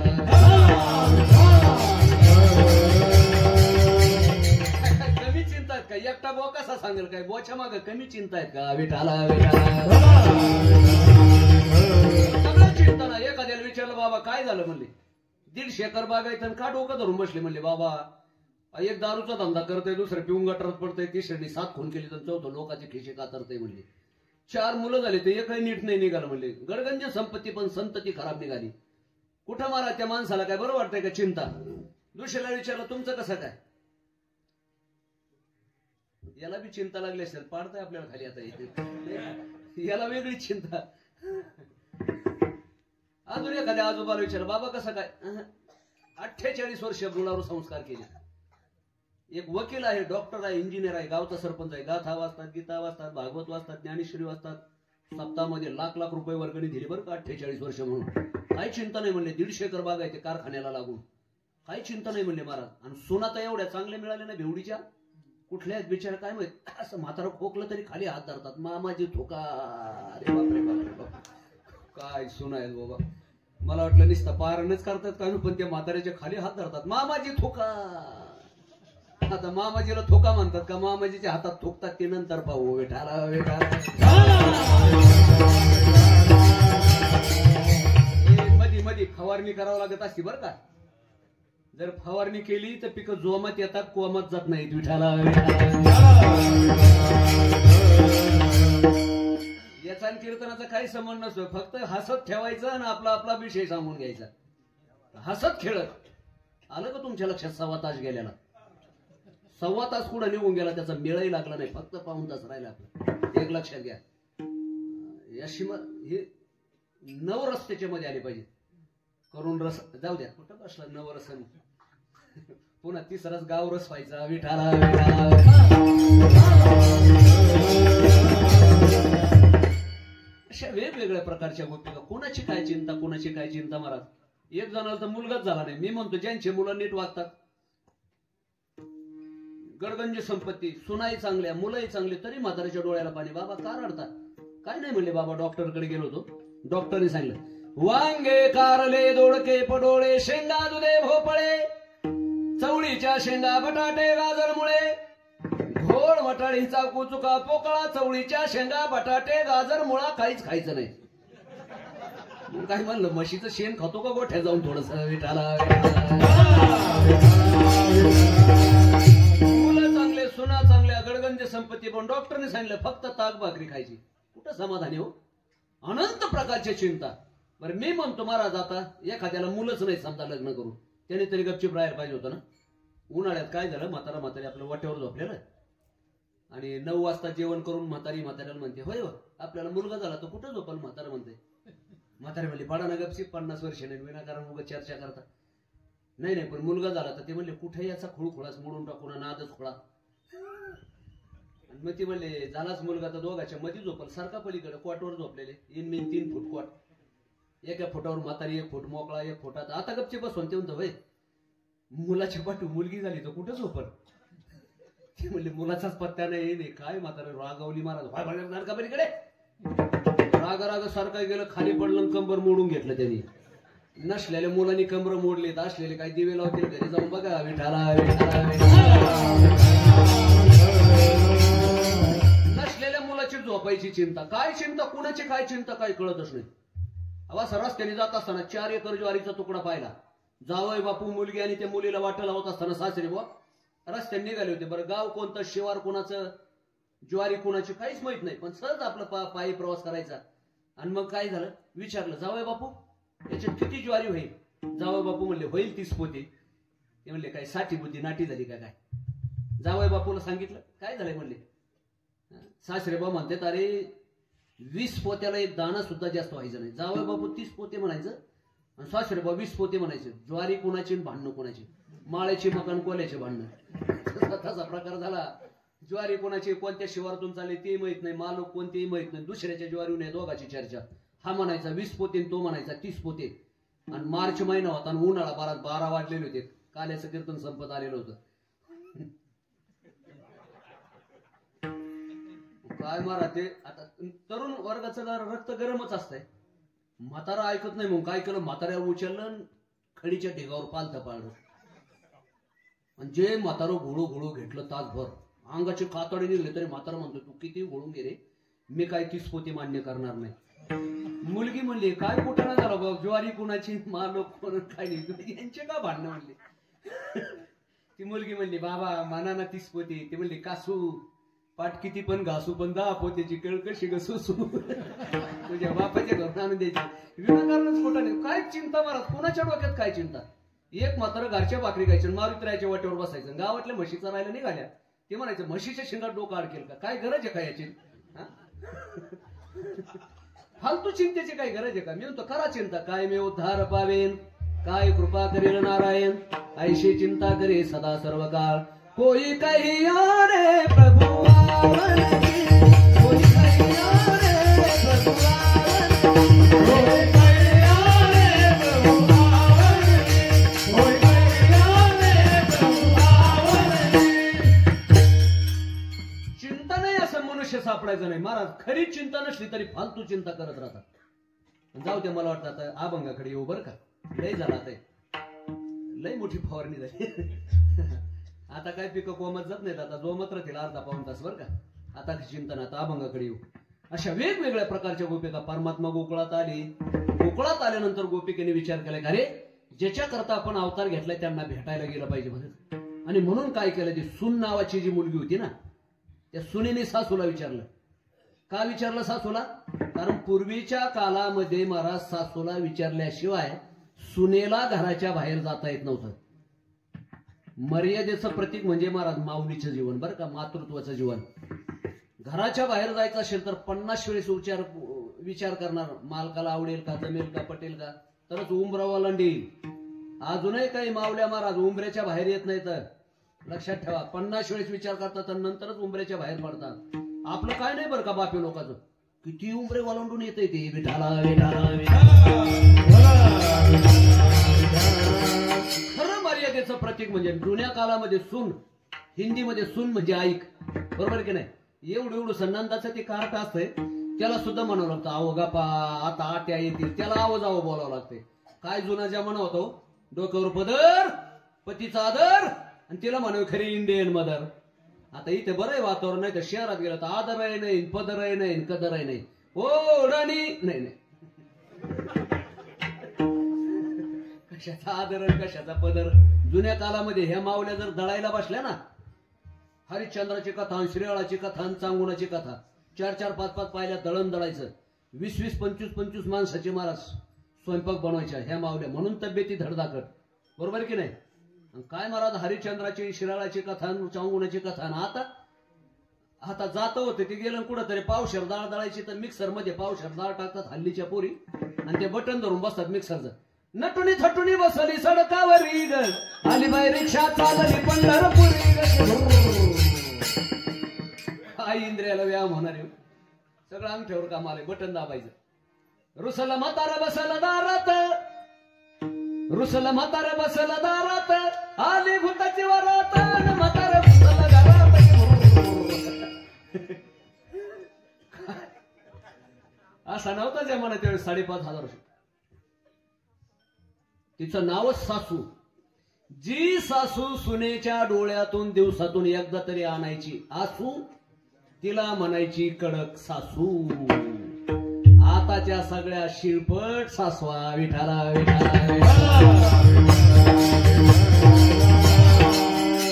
कमी चिंता आहेत का. एकटा बो कसा सांगेल काय बोच्या माग कमी चिंता आहेत का. विठाला विठाला सगळं चिंता ना. एखाद्याला विचारलं बाबा काय झालं म्हणले 150 एकर बागायत का डोकं धरून बसले म्हणले. बाबा एक दारूचा धंदा करतोय दुसरं पिऊन गटरात पडतंय तिसऱ्याने 7 खून केली तर चौथं लोकांचे खिशे कातरतय म्हणले. 4 मुलं झाले ते एकही नीट नाही निघालं म्हणले. गडगंज संपत्ती पण संतती खराब निघाली. कुठं मारा त्या माणसाला काय बरं वाटतंय का चिंता. दुसऱ्याला विचारलं तुमचं कसं काय. याला बी चिंता लागली असेल पाडताय आपल्याला खाली आता इथे. याला वेगळी चिंता. अजून एखाद्या आजोबाला विचार बाबा कसं काय. 48 वर्ष मुलावर संस्कार केले. एक वकील आहे डॉक्टर आहे इंजिनियर आहे गावचा सरपंच आहे. गाथा वाचतात गीता वाचतात भागवत वाचतात ज्ञानेश्वरी वाचतात. सप्ताहामध्ये लाख लाख रुपये वर्गणी दिली बरं का 48 वर्ष म्हणून. काही चिंता नाही म्हणले. 150 एकर बाग आहे ते कारखान्याला लागून. काही चिंता नाही म्हणले महाराज. आणि सोनाता एवढ्या चांगल्या मिळाल्या ना भेवडीच्या कुठल्याच बिचारा काय माहित असं म्हातारं खोकलं तरी खाली हात धरतात. मामाजी थोका. अरे बापरे बापरे बाप काय सुनाय बाबा. मला वाटलं नुसतं पारणच करतात काय पण त्या म्हाताऱ्याच्या खाली हात धरतात. मामाजी थोका. आता मामाजीला थोका म्हणतात का मामाजीच्या हातात थोकतात ते नंतर पाहू. विठाला मधी मधी फवारणी करावं लागत असते बरं का. जर फवारणी केली तर पिकं जोमात येतात कोमात जात नाहीत. विठाला याचा कीर्तनाचा काही संबंध नसतो. फक्त हसत ठेवायचं आणि आपला आपला विषय सांगून घ्यायचा. हसत खेळत आलं का तुमच्या लक्षात. 1.25 तास गेलेला. 1.25 तास कुठं निघून गेला त्याचा मेळही लागला नाही. फक्त पाऊण तास राहिला आपला. एक लक्षात घ्या. याशी हे नवरस त्याच्यामध्ये आले पाहिजे. करून रस जाऊ द्या कुठं बसला नवरस पुन्हा 3राच गावरस व्हायचा. विठाला अशा वेगवेगळ्या प्रकारच्या गोष्टी. कोणाची काय चिंता कोणाची काय चिंता महाराज. एक जणाला तर मुलगाच झाला नाही. मी म्हणतो ज्यांचे मुलं नीट वागतात गडगंज संपत्ती सुनाई चांगल्या मुलंही चांगले तरी म्हाताऱ्याच्या डोळ्याला पाणी. बाबा का रडतात. काय नाही म्हणले बाबा डॉक्टरकडे गेलो होतो. डॉक्टरने सांगितलं वांगे कारले दोडके पडोळे शेंगा दुधे भोपळे चवळीच्या शेंगा बटाटे गाजर मुळे घोड वटाळीचा कुचुका पोकळा चवळीच्या शेंगा बटाटे गाजर मुळा काहीच खायचं नाही. काय म्हणलं म्हशीचं शेण खातो का गोठ्या जाऊन थोडस. विठाला मुलं चांगले सुना चांगल्या गडगंज संपत्ती पण डॉक्टरने सांगितलं फक्त ताक भाकरी खायची. कुठं समाधानी हो. अनंत प्रकारच्या चिंता. बरं मी म्हणतो महाराज आता एखाद्याला मुलंच नाही समजा लग्न करून त्याने तरी गपचीप राहायला पाहिजे होतं ना. उन्हाळ्यात काय झालं म्हातारा म्हातारी आपलं वाट्यावर झोपलेलं आणि 9 वाजता जेवण करून म्हाताऱ्याला म्हणते होय आपल्याला मुलगा झाला तर कुठं झोपल. म्हातारा म्हणते म्हातारी म्हणली पाडा ना गपचीप 50 वर्ष नाही विनाकारण उगा चर्चा करता. नाही पण मुलगा झाला तर ते म्हणले कुठे याचा खुळखुळाच मोडून टाकू ना नादच खुळा. मग ती म्हणले झालाच मुलगा तर दोघाच्या मध्ये झोपल. सारखा पलीकडे क्वाटवर झोपलेले. 3 फूट क्वाट. एका फुटावर म्हातारी 1 फूट मोकळा 1 फुटात. आता गपचे बसवून ते म्हणतो होय मुलाच्या पाठू मुलगी झाली तर कुठं झोपल. ते म्हणले मुलाचाच पत्ता नाही. काय म्हातारा रागावली महाराज का पलीकडे. राग सारखा गेलं खाली पडलं कंबर मोडून घेतलं त्यांनी. नसलेल्या मुलांनी कंबर मोडले तर असलेले काही दिवे लावतील घरी जाऊन बघा. विठाला नसलेल्या मुलाची झोपायची चिंता. काय चिंता कुणाची काय चिंता काय कळतच नाही. अवा रस्त्याने जात असताना 4 एकर ज्वारीचा तुकडा पाहिला. जावई बापू मुलगी आणि त्या मुलीला वाटा लावत असताना सासरे बुवा रस्त्याने निघाले होते. बरं गाव कोणतं शिवार कोणाचं ज्वारी कोणाची काहीच माहित नाही पण सहज आपलं पायी प्रवास करायचा. आणि मग काय झालं विचारलं जावई बापू याच्यात किती ज्वारी होईल. जावई बापू म्हणले होईल 30 पोते. ते म्हणले काय 60 बुद्धी नाटी झाली का काय. जावई बापूला सांगितलं काय झालंय म्हणले. सासरेबा म्हणतात अरे 20 पोत्याला एक दाणा सुद्धा जास्त व्हायचं नाही. जावई बापू 30 पोते म्हणायचं आणि सासरेबा 20 पोते म्हणायचं. ज्वारी कोणाची भांडणं कोणाची, माळ्याची मकान कोल्याचे भांडणं. तसा प्रकार झाला. ज्वारी कोणाची कोणत्या शिवारातून चालले ते माहित नाही, मालक कोणतेही माहित नाही. दुसऱ्याच्या ज्वारीहून आहे दोघाची चर्चा. हा म्हणायचा 20 पोते, तो म्हणायचा 30 पोते. आणि मार्च महिना होता आणि उन्हाळा 12 वाजलेले होते. काल्याचं कीर्तन संपत आलेलं होतं. काय मारा ते आता तरुण वर्गाचं रक्त गरमच असतंय. म्हातारा ऐकत नाही म्हणून काय केलं, म्हाताऱ्यावर उचललं खडीच्या ढेगावर पालथं पाळलं. आणि जे म्हातारं घोळू घोळू घेतलं तासभर, अंगाचे कातडे निघले तरी म्हातारा म्हणतो तू किती घोळून गे रे, मी काय 30 पोते मान्य करणार नाही. मुलगी म्हणली काय कुठं ना झालं बाबा, ज्वारी कुणाची मालक कोण काय नाही, यांचे का भांडणं म्हणले. ती मुलगी म्हणली बाबा माना ना 30 पोते. ती म्हणली कासू पाठ किती पण घासू पण 10 पोत्याची केळ कशी ग सुसू. तुझ्या बापाच्या घरून आणून द्यायची. विनाकारणच कुठं नाही. काय चिंता महाराज, कोणाच्या डोक्यात काय चिंता. एक मात्र घरच्या भाकरी खायची, मारुतीरायाच्या वाटेवर बसायचं. गावातल्या म्हशीचा राहायला निघाल्या ते म्हणायचं म्हशीच्या शिंगात डोकं अडकेल का, काय गरज आहे का याची. फालतू चिंतेची काही गरज आहे का. मी म्हणतो करा चिंता. काय मी उद्धार पावेन, काय कृपा करेल नारायण, ऐशी चिंता करे सदा सर्व काळ. कोई कहियो रे प्रभु आवन की, कोई कहियो रे प्रभु आवन की, कोई कहियो रे प्रभु आवन की, कोई कहियो रे प्रभु आवन की. चिंता नाही असं मनुष्य सापडायचं नाही महाराज. खरी चिंता नसली तरी फालतू चिंता करत राहतात. जाऊ दे, मला वाटतं आता अभंगाकडे येऊ बरं का. लय झाला आता, लय मोठी फवारणी झाली. आता काय पिकं कोमत जात नाहीत. आता जोमत राहतील अर्धा पाऊण तास बरं का. आता चिंतन, आता अभंगाकडे येऊ. अशा वेगवेगळ्या प्रकारच्या गोपिका परमात्मा गोकुळात आली. गोकुळात आल्यानंतर गोपिकेने विचार केला की अरे ज्याच्या करता आपण अवतार घेतलाय त्यांना भेटायला गेलं पाहिजे म्हणून. आणि म्हणून काय केलं, ती सून नावाची जी मुलगी होती ना, त्या सुनेने सासूला विचारलं. का विचारलं सासूला, कारण पूर्वीच्या काळामध्ये महाराज सासूला विचारल्याशिवाय सुनेला घराच्या बाहेर जाता येत नव्हतं. मर्यादेचं प्रतीक म्हणजे महाराज माऊलीचं जीवन बरं का, मातृत्वाचं जीवन. घराच्या बाहेर जायचं असेल तर 50 वेळेस विचार करणार, मालकाला आवडेल का, जमेल का, पटेल का, तरच उंबरावा लांडील. अजूनही काही माऊल्या महाराज उंबऱ्याच्या बाहेर येत नाही. तर लक्षात ठेवा, 50 वेळेस विचार करतात आणि नंतरच उंबऱ्याच्या बाहेर पडतात. आपलं काय नाही बरं का बापे लोकांचं, किती उंबरे वालांडून येते ते विठाला विठाला खरं मर्यादेचं प्रतीक म्हणजे जुन्या काळामध्ये सून, हिंदीमध्ये सून म्हणजे ऐक, बरोबर की नाही. एवढं संनंदाचं ते कार्ट असतंय, त्याला सुद्धा म्हणावं लागतं आहो गप्पा, आता आट्या येतील, त्याला आवाज आहो बोलावं लागते. काय जुना जमाना होतो, डोक्यावर पदर, पतीचा आदर, आणि तिला म्हणावं खरी इंडियन मदर. आता इथे बरं आहे वातावरण, नाही तर शहरात गेलं तर आदर आहे नाही, पदर आहे नाही, कदर आहे नाही, ओढणी नाही नाही. कशाचा आदर आणि कशाचा पदर. जुन्या काळामध्ये ह्या माऊल्या जर दळायला बसल्या ना, हरिश्चंद्राची कथा, श्रीळाची कथा, चांगुणाची कथा, 4-4, 5-5 पायल्या दळण दळायचं. 20-20, 25-25 माणसाची महाराज स्वयंपाक बनवायच्या ह्या माऊल्या. म्हणून तब्येती धडधाकट, बरोबर की नाही. काय महाराज हरिश्चंद्राची, शिराळाची कथा, चांगुणाची कथा. आता जात होते ते गेलं कुठं तरी पावशेर डाळ दळायची, तर मिक्सर मध्ये पावशेर डाळ टाकतात हल्लीच्या पोरी, आणि ते बटन धरून बसतात मिक्सरचं. नटुनी थटुनी बसली सडकावरी ग, आली बाई रिक्षा चालली पंढरपुरी ग. आई इंद्रियाला व्यायाम होणार आहे सगळं. अंगठ्यावर काम आलंय, बटन दाबायचं. रुसला म्हातारा बसला दारात, रुसला म्हातारा बसला दारात, आली भूताची वरात, म्हातारा बसला घरात. असा नव्हता जमाना त्यावेळेस. 5,500 वर्ष. तिचं नावच सासू. जी सासू सुनेच्या डोळ्यातून दिवसातून एकदा तरी आणायची आसू, तिला म्हणायची कडक सासू. आताच्या सगळ्या शिरपट सासवा विठाला विठाला.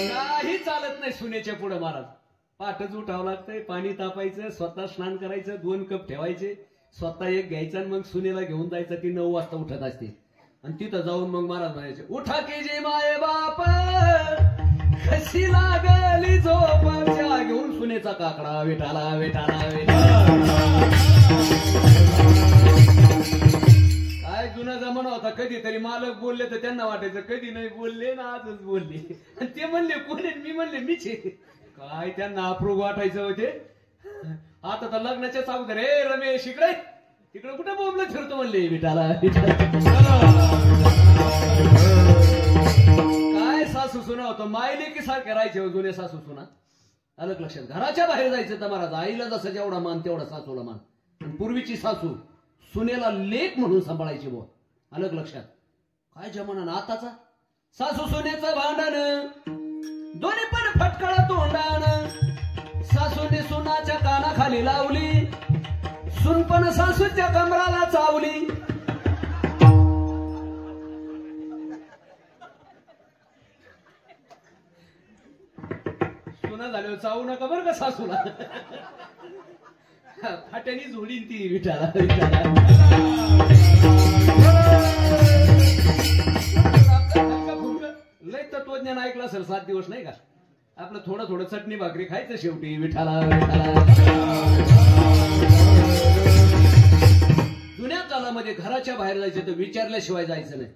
काही चालत नाही सुनेच्या पुढे महाराज. पाठच उठावं लागतंय, पाणी तापायचं, स्वतः स्नान करायचं, 2 कप ठेवायचे, स्वतः एक घ्यायचा आणि मग सुनेला घेऊन जायचं. ती 9 वाजता उठत असते. आणि तिथं जाऊन मग महाराज म्हणायचे उठा की जे माये बाप कशी लागली झोप चहा घेऊन सुनेचा काकडा विठाला विठाला विठाला. काय जुना जमाना होता, कधीतरी मालक बोलले तर त्यांना वाटायचं कधी नाही बोलले ना आजच बोलले. आणि ते म्हणले कोणी, मी म्हणले मीच आहे. काय त्यांना अप्रूव वाटायचं होते. आता तर लग्नाच्या अगोदर रे रमेश इकडे तिकडे कुठे बोंबलं फिरतो म्हणले विठाला काय सासू सुना होतं. मायले की सारखे राहायचे जुने सासू सुना. अलग लक्षात. घराच्या बाहेर जायचं तर महाराज आईला जसं जेवढा मान तेवढा सासूला मान. आणि पूर्वीची सासू सुनेला लेक म्हणून सांभाळायची बुवा. अलग लक्षात. काय जमाना आताचा. सासू सुनेचं भांडण दोन्ही पण फटकळ तोंडान. सासूने सुनाच्या कानाखाली लावली, सुन पण सासूच्या कमराला चावली. सुना झाल्यावर चावू नका बरं का सासूला. फाट्यानी जोडीन ती विठाला विठाला. लय तत्वज्ञान ऐकलं असेल 7 दिवस नाही का. आपलं थोडं थोडं चटणी भाकरी खायचं शेवटी विठाला विठाला. जुन्या काळामध्ये घराच्या बाहेर जायचं तर विचारल्याशिवाय जायचं नाही.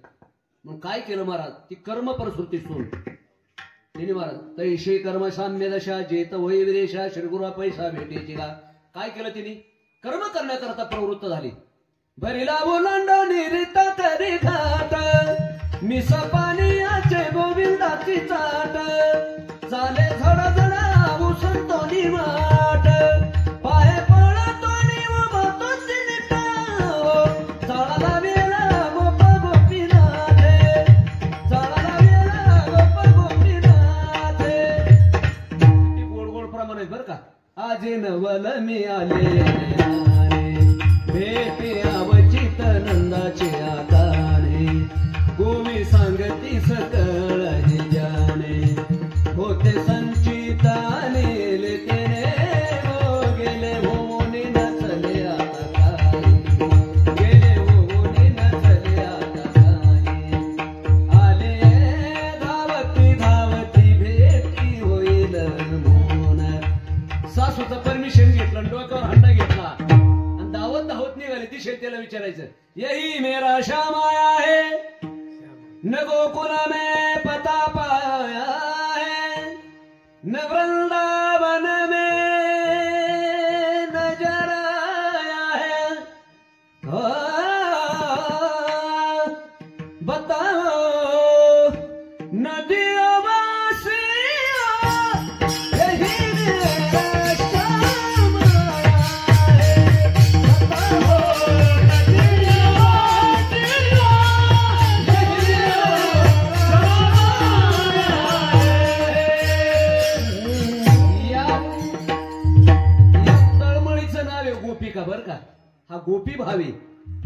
मग काय केलं महाराज. ती कर्मपरसृती सून तिने महाराज तैशी कर्म साम्य दशा जेत वै विदेशा श्रीगुरा पैसा भेटेची का. काय केलं तिने. कर्म करण्याकरता प्रवृत्त झाली. भरीला बोलांडो निरिता तरी घाट मिसा पाणीयाचे गोविंदाची चाट. चाले झडा झडा उसंतोनी वाट पाय पळतो उभा तोच निटाव. चाळाला वेळा गोप गोपीनाथे चाळाला वेळा गोप गोपीनाथे. ती गोड गोड प्रमाण आहेत बरं का. आजे नवल मी आले भेटे आवचित नंदाचे आकाने. गोवी सांगती सकळ जाणे होते संचिताने लेतेने हो गेले होने नचले आता काही. गेले होने नचले आता काही. आले धावती धावती भेटी होईल मोन. सासूचं परमिशन घेतलं डोक्यावर हंडा घेतला आणि धावत धावत निघाले. ती शेतीला विचारायचं यही मेरा श्याम आया है न गोकुल में पता पाया है न वृंदावन में नजर आया है. बताओ नदियों वासियों यही मेरा श्याम आया है. बताओ नदियों वासियों गोपिका बर का. हा गोपी भावी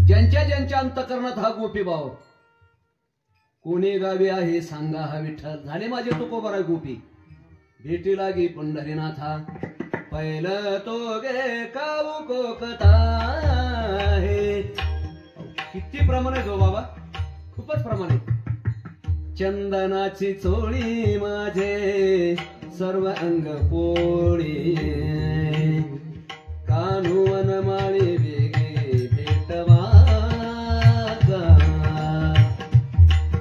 ज्यांच्या ज्यांच्या अंतकरणात हा गोपी भाव. कोणी गावी आहे सांगा हा विठ्ठल. झाले माझे तुकोबरा गोपी. भेटी लागी पंढरीनाथा पहिलं तो गे काऊ कोकता आहे. किती प्रमाण आहे जो बाबा. खूपच प्रमाण आहे. चंदनाची चोळी माझे सर्व अंग पोळी. कानून माळी वेगे भेटवा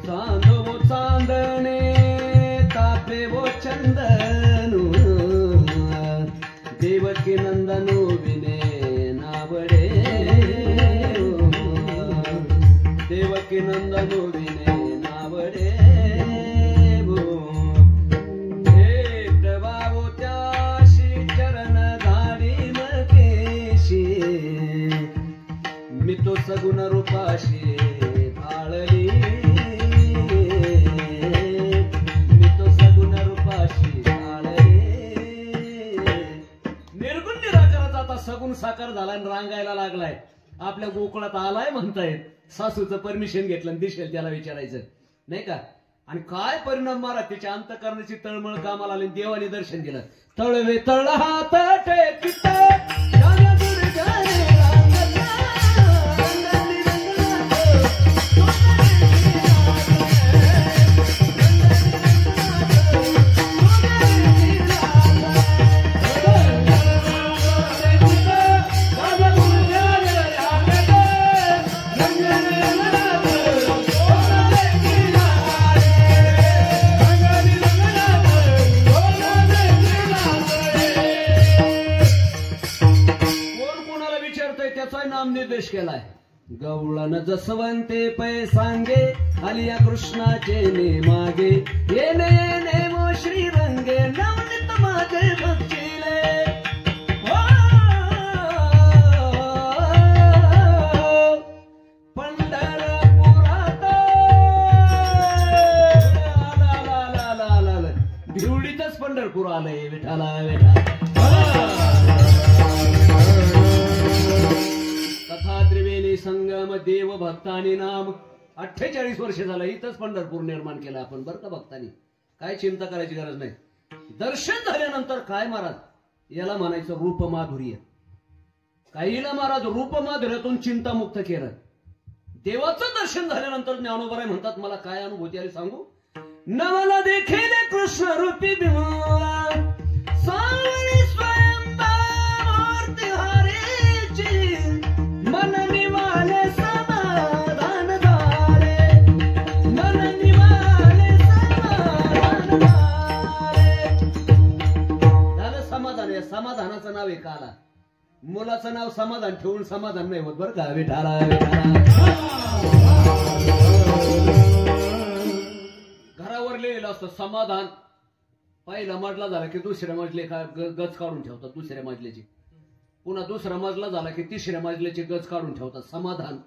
चांदो चांदणे तापे वो चंदनू. देवकी नंदनू विने नावडे. देवकी नंदनू विने नावडे. मी तो सगुण रूपाशी भाळली. मी तो सगुण रूपाशी भाळली. निर्गुण निराकाराचा आता सगुण साकार झालाय आणि रांगायला लागलाय. आपल्या गोकुळात आलाय म्हणतायत. सासूचं परमिशन घेतलं आणि दिसेल त्याला विचारायचं नाही का. आणि काय परिणाम मारा. त्याच्या अंतकरणाची तळमळ कामाला आली. देवाने दर्शन दिलं. तळवे तळ हात टेकित उद्देश केलाय. गवळण जसवंते पै सांगे आलिया कृष्णाचे ने मागे येणे येणे मो श्रीरंगे नवनीत माझे भक्तीले पंढरपुरात भिवडीतच पंढरपूर आलंय विठाला कथा त्रिवेणी संगम देव भक्तानी नाम 48 वर्ष झालं इथंच पंढरपूर निर्माण केलं आपण बरं का भक्तानी. काय चिंता करायची गरज नाही. दर्शन झाल्यानंतर काय महाराज याला म्हणायचं रूपमाधुर्य. काहीला महाराज रूपमाधुर्यातून चिंतामुक्त केलं. देवाचं दर्शन झाल्यानंतर ज्ञानोबराय म्हणतात मला काय अनुभूती आली सांगू. नवला देखील कृष्ण रूपी बिंबा सावरी स्वयंभा मूर्ती हरीची मन निवाले समाधान झाले मन निवाले समाधान झाले. झालं समाधान. या समाधानाचं नाव आहे काला. मुलाचं नाव समाधान ठेवून समाधान नाही होत बरं का विठाला घरावर लिहिलं असतं समाधान. पहिला मजला झाला की दुसऱ्या मजले गज काढून ठेवतात दुसऱ्या मजल्याची. पुन्हा दुसरा मजला झाला की तिसऱ्या मजल्याची गज काढून ठेवतात. समाधान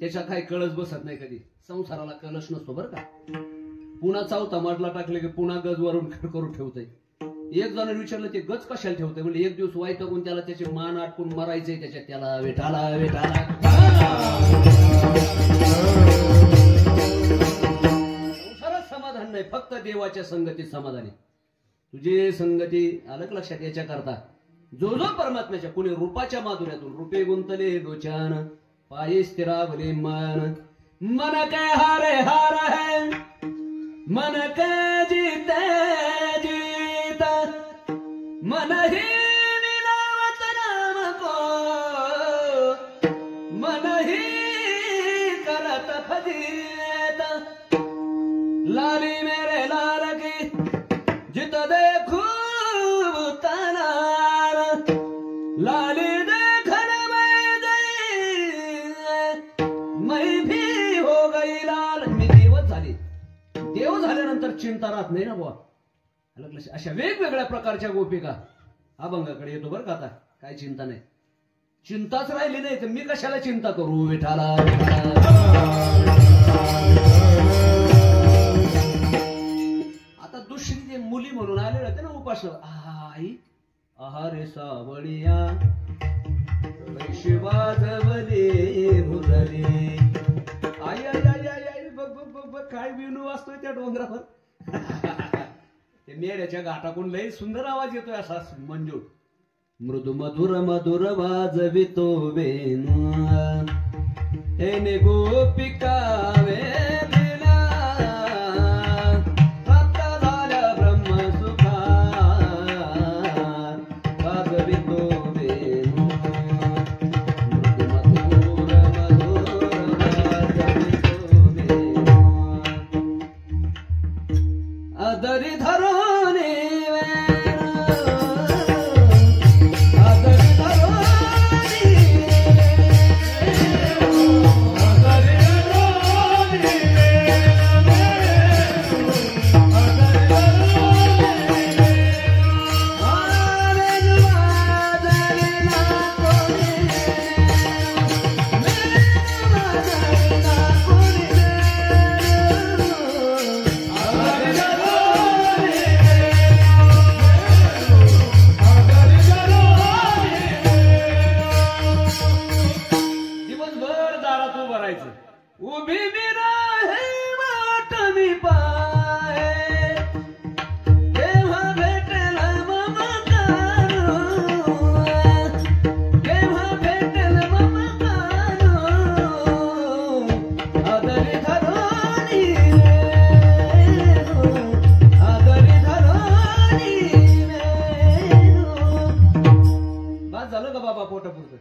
त्याच्या काही कळस बसत नाही. कधी संसाराला कळस नसतो बरं का. पुन्हा चौथा मजला टाकले की पुन्हा गज वरून करून ठेवतंय. एक जण विचारलं ते गज कशाला ठेवतंय म्हणजे एक दिवस वाईटकून त्याला त्याचे मान आटकून मरायचंय त्याच्यात त्याला विठाला विठाला. समाधान नाही फक्त देवाच्या संगतीत समाधानी. तुझी संगती अलग लक्षात याच्या करता जो जो परमात्म्याच्या कुणी रूपाच्या माधुर्यातून रूपे गुंतले दोचान पाये स्थिरावले मन मन के हारे हार है मन के जीते जीता मन ही मिलावत नाम को मन ही करत फजीता लाली मेरे लाल की जित देखू तनार लाली देखन मैं भी हो गई लाल. मी देवच झाले. देव झाल्यानंतर चिंता राहत नाही ना बुवा. अशा वेगवेगळ्या प्रकारच्या गोपिका अभंगाकडे येतो बरं का. आता काय चिंता नाही. चिंताच राहिली नाही तर मी कशाला चिंता करू विठाला. आता दुसरी जे मुली म्हणून आले होते ना उपास आई आहारे सावळिया वाजवले भुजले आई आई आई आई आई बघ बघ बघ बघ काय विणू वाजतोय त्या डोंगरावर. ते मेऱ्याच्या घाटाकडून लई सुंदर आवाज येतोय असा मंजूळ. मृदू मधुर मधुर वाजवितो वेणू एने गोपिका वेदिना प्राप्त झाल्या ब्रह्मसुखा वाजवितो वेणू मृदू मधुर मधुर वाजवितो वेणू आदरी धरोने उभी बिरा है वाट मी पाय केव्हा भेटेल ममकानो केव्हा भेटेल ममकानो आदरी धरोनी आदरी धरोनी बस झालं का बाबा पोटापुरतं.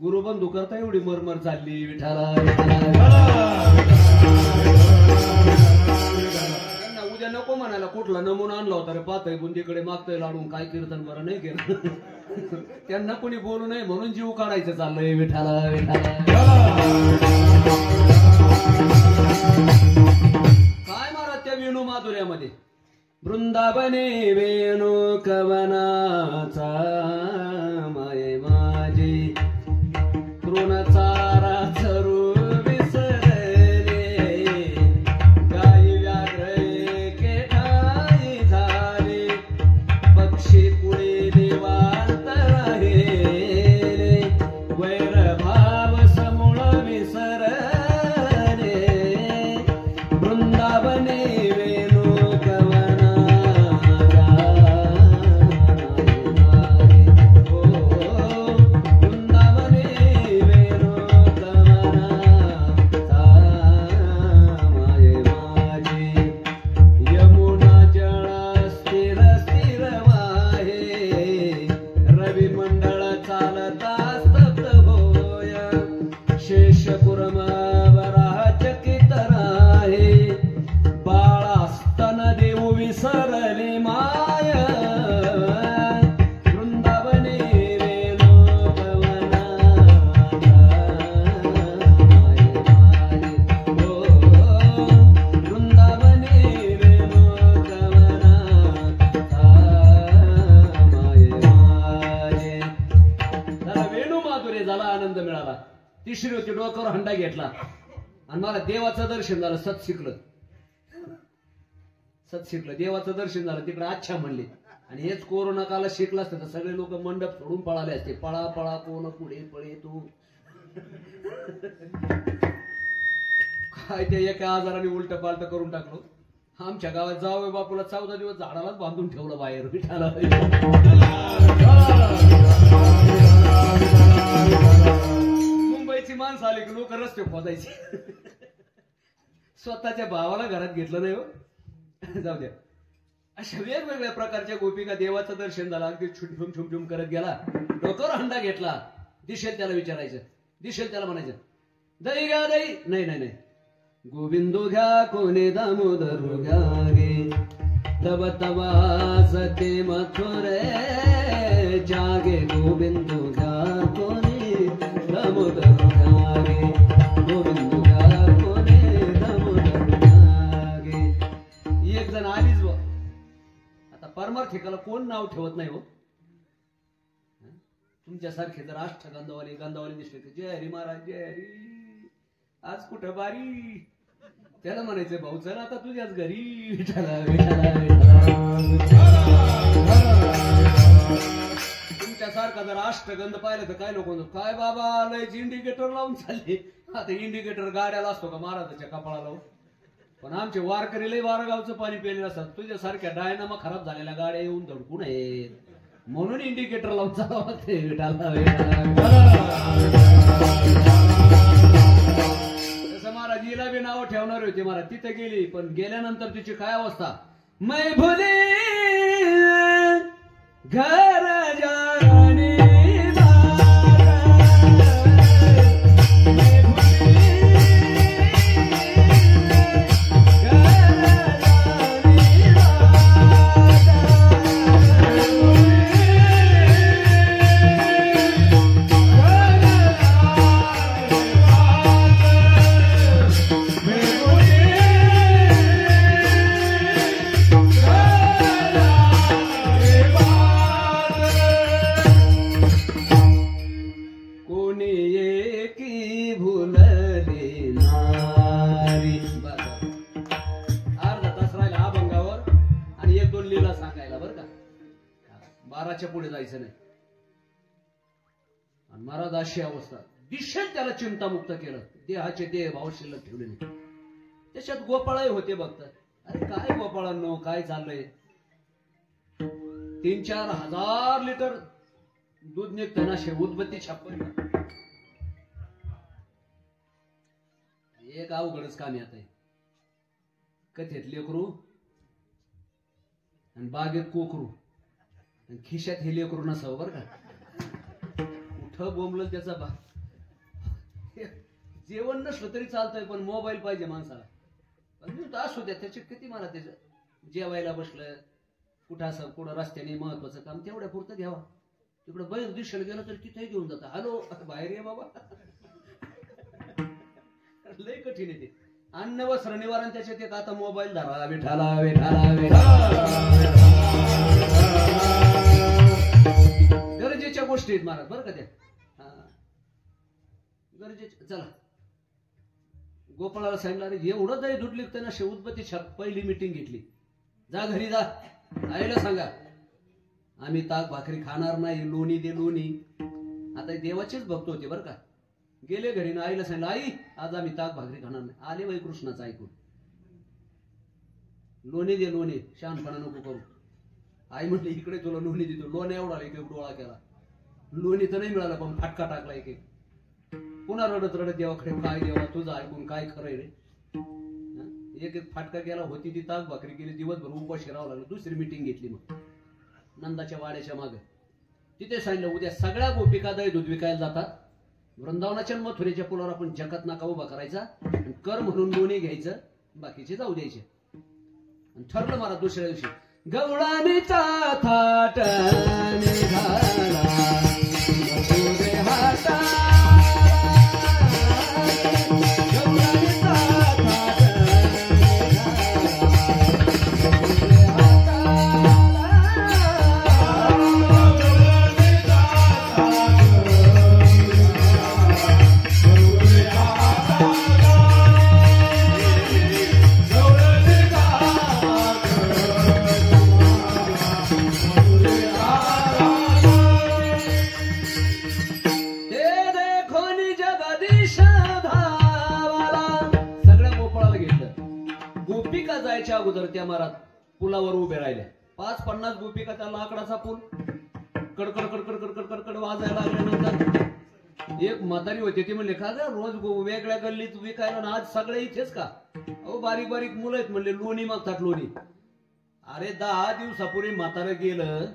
गुरुबंधू करता एवढी मरमर चालली विठाला. उद्या नको म्हणायला कुठला नमुना आणला होता रे पाहतोय बुंदीकडे मागतोय लाडून काय कीर्तन बरं नाही केलं. त्यांना कोणी बोलू नये म्हणून जीव काढायचं चाललंय विठाला विठाला. काय महाराज त्या वेणू माधुर्यामध्ये वृंदावने वेणू कवनाचा माये माझी तृणचारा चरू विसरले गाई व्याघ्रे केठाई झाले पक्षी पुढे देवांत राहिले वैरभाव समूळ विसरले वृंदावने वेणू विसरले माय वृंदावने वेणू कवना वृंदावने वेणू कवना त्याला वेणू माधुर्य झाला आनंद मिळाला. तिसरी होती डोक्यावर हंडा घेतला आणि मला देवाचं दर्शन झालं. सत शिकलं देवाचं दर्शन झालं. तिकडे अच्छा म्हणले आणि हेच कोरोना काळात शिकला असतं तर सगळे लोक मंडप सोडून पळाले असते. पळा पळा कोण पुढे पळे तू काय ते एका आजाराने उलट पालट करून टाकलो. आमच्या गावात जावं बापूला 14 दिवस झाडालाच बांधून ठेवलं बाहेर विठाला. मुंबईची माणसं आली की लोक रस्ते खोदायचे. स्वतःच्या भावाला घरात घेतलं नाही हो. जाऊ द्या. अशा वेगवेगळ्या प्रकारच्या गोपिका देवाचं दर्शन झालं. अगदी छुमछुम छुमछुम करत गेला. डोक्यावर हंडा घेतला. दिशेल त्याला विचारायचं दिशेल त्याला म्हणायचं दही घ्या दही. नाही नाही नाही गोविंदो घ्या कोणे दामोदर घ्या गे तब तबा सते मथुरे जागे गोविंदो घ्या कोणे दामोदर घ्या गे गोविंदो घ्या कोणे दामोदर घ्या गे. एक जण आलीच बा. आता परमार्थिकाला कोण नाव ठेवत नाही हो. तुमच्यासारखे जर अष्टगंधावाले गंधावाले दिसले की जय हरी महाराज जय हरी आज कुठं बारी. त्याला म्हणायचं भाऊ चल आता तुझ्याच घरी विठाला विठाला तुमच्यासारखा जर अष्टगंध पाहिलं तर काय लोक काय बाबा लयच इंडिकेटर लावून चालले. आता इंडिकेटर गाड्याला असतो का महाराजाच्या कपाळाला. पण आमचे वारकरी लय वारगावचं पाणी पिलेलं असतात. तुझ्यासारख्या डायनामा खराब झालेल्या गाड्या येऊन धडकू नये म्हणून इंडिकेटर लावून चालावं लागते विठाला तसं महाराज हिला बी नाव ठेवणार होते महाराज. तिथे गेली पण गेल्यानंतर तिची काय अवस्था. मै भुले घर जाने पुढे जायचं नाही. आणि महाराज अशी अवस्था दिशेल त्याला चिंतामुक्त केलं. देहाचे देह भाव शिल्लक ठेवले नाही. त्याच्यात गोपाळही होते बघतात. अरे काय गोपाळांनो काय चाललंय. 3-4 हजार लिटर दूध निघतं ना. उदबत्ती छापण एक अवघडच काम येत आहे. कथेत लेकरू आणि बागेत कोकरू खिशात हे लेकरू नसावं बरं का. कुठं बोंबलं त्याचा बा. जेवण नसलं तरी चालतंय पण मोबाईल पाहिजे माणसाला. असू द्या त्याचे किती मला त्याचं जेवायला बसलं कुठं असं कुठं रस्त्याने महत्वाचं काम तेवढ्या पुरतं घ्यावा. तिकडे बाहेर दिशाला गेला तर तिथे घेऊन जाता. हॅलो बाहेर ये बाबा. लय कठीण आहे ते. अन्न वस्त्र निवारण त्याच्यात एक आता मोबाईल धरा विठाला विठाला विठाला. गरजेच्या गोष्टी आहेत महाराज बरं का त्या. गरजेच्या. चला गोपाळाला सांगितलं अरे एवढं दही दूध लिखतं ना शेवटपती पहिली मिटिंग घेतली. जा घरी जा आईला सांगा आम्ही ताक भाकरी खाणार नाही. लोणी दे लोणी. आता देवाचेच भक्त होते बरं का. गेले घरी ना आईला सांगितलं आई आज आम्ही ताक भाकरी खाणार नाही. आले बाई कृष्णाचं ऐकून. लोणी दे लोणी. शहाणपणा नको करू. आई म्हटली इकडे तुला लोणी देतो. लोण्या एवढा एक एक डोळा केला. लोणी तर नाही मिळाला पण फाटका टाकला एक एक. पुन्हा रडत रडत देवाकडे काय देवा तुझं ऐकून काय खरंय रे. एक एक फाटका केला. होती ती ताक भाकरी केली. दिवसभर उपाशी राहावं लागलं. दुसरी मिटिंग घेतली मग नंदाच्या वाड्याच्या मागे. तिथे सांगितलं उद्या सगळ्या गोपिका दही दूध विकायला जातात. वृंदावनाच्या मथुरेच्या पुलावर आपण जकात नाका उभा करायचा. कर म्हणून लोणी घ्यायचं. बाकीचे जाऊ द्यायचे. ठरलं मला दुसऱ्या दिवशी गवळानीचा थाट निघाला मथुरे हाता. अगोदर त्या मारात पुलावर उभे राहिल्या. 5-50 गोपिका त्या लाकडाचा पूल कडकड कडकड कडकड कडकड वाजायला लागल्यानंतर एक म्हातारी होती. ती म्हणले का ग रोज वेगळ्या गल्लीत विकायला ना आज सगळे इथेच का. अहो बारीक बारीक मुलं आहेत म्हणले लोणी मागतात लोणी. अरे 10 दिवसापूर्वी म्हातारं गेलं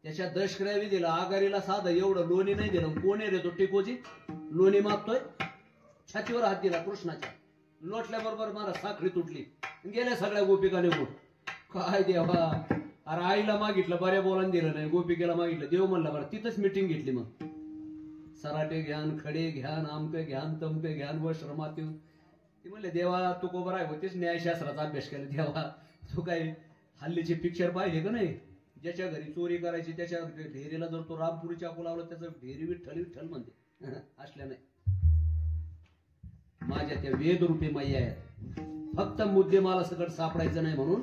त्याच्या दशक्रिया दिला. आगारीला साधं एवढं लोणी नाही दिलं. कोण आहे रे तो टिकोजी लोणी मागतोय. छातीवर हात दिला कृष्णाच्या. लोटल्याबरोबर मला साखरी तुटली. गेल्या सगळ्या गोपिका निघून. काय देवा. अरे आईला मागितलं बऱ्या बोलान दिलं नाही. गोपिकेला मागितलं देव म्हणला बरं. तिथंच मिटिंग घेतली. मग सराटे घ्यान खडे घ्यान आमके घ्यान तमके घ्यान व श्रमाती. ती म्हणले देवा तू कोबर आहे होतीच न्यायशास्त्राचा अभ्यास केला. देवा तू काय हल्लीचे पिक्चर पाहिले का नाही. ज्याच्या घरी चोरी करायची त्याच्या ढेरीला जर तो रामपुरी चाकू लावला त्याचं ढेरी विठ्ठल विठ्ठल म्हणते. असल्या नाही. माझ्या त्या वेदरूपी मैया आहेत. फक्त मुद्दे मला सकट सापडायचं नाही म्हणून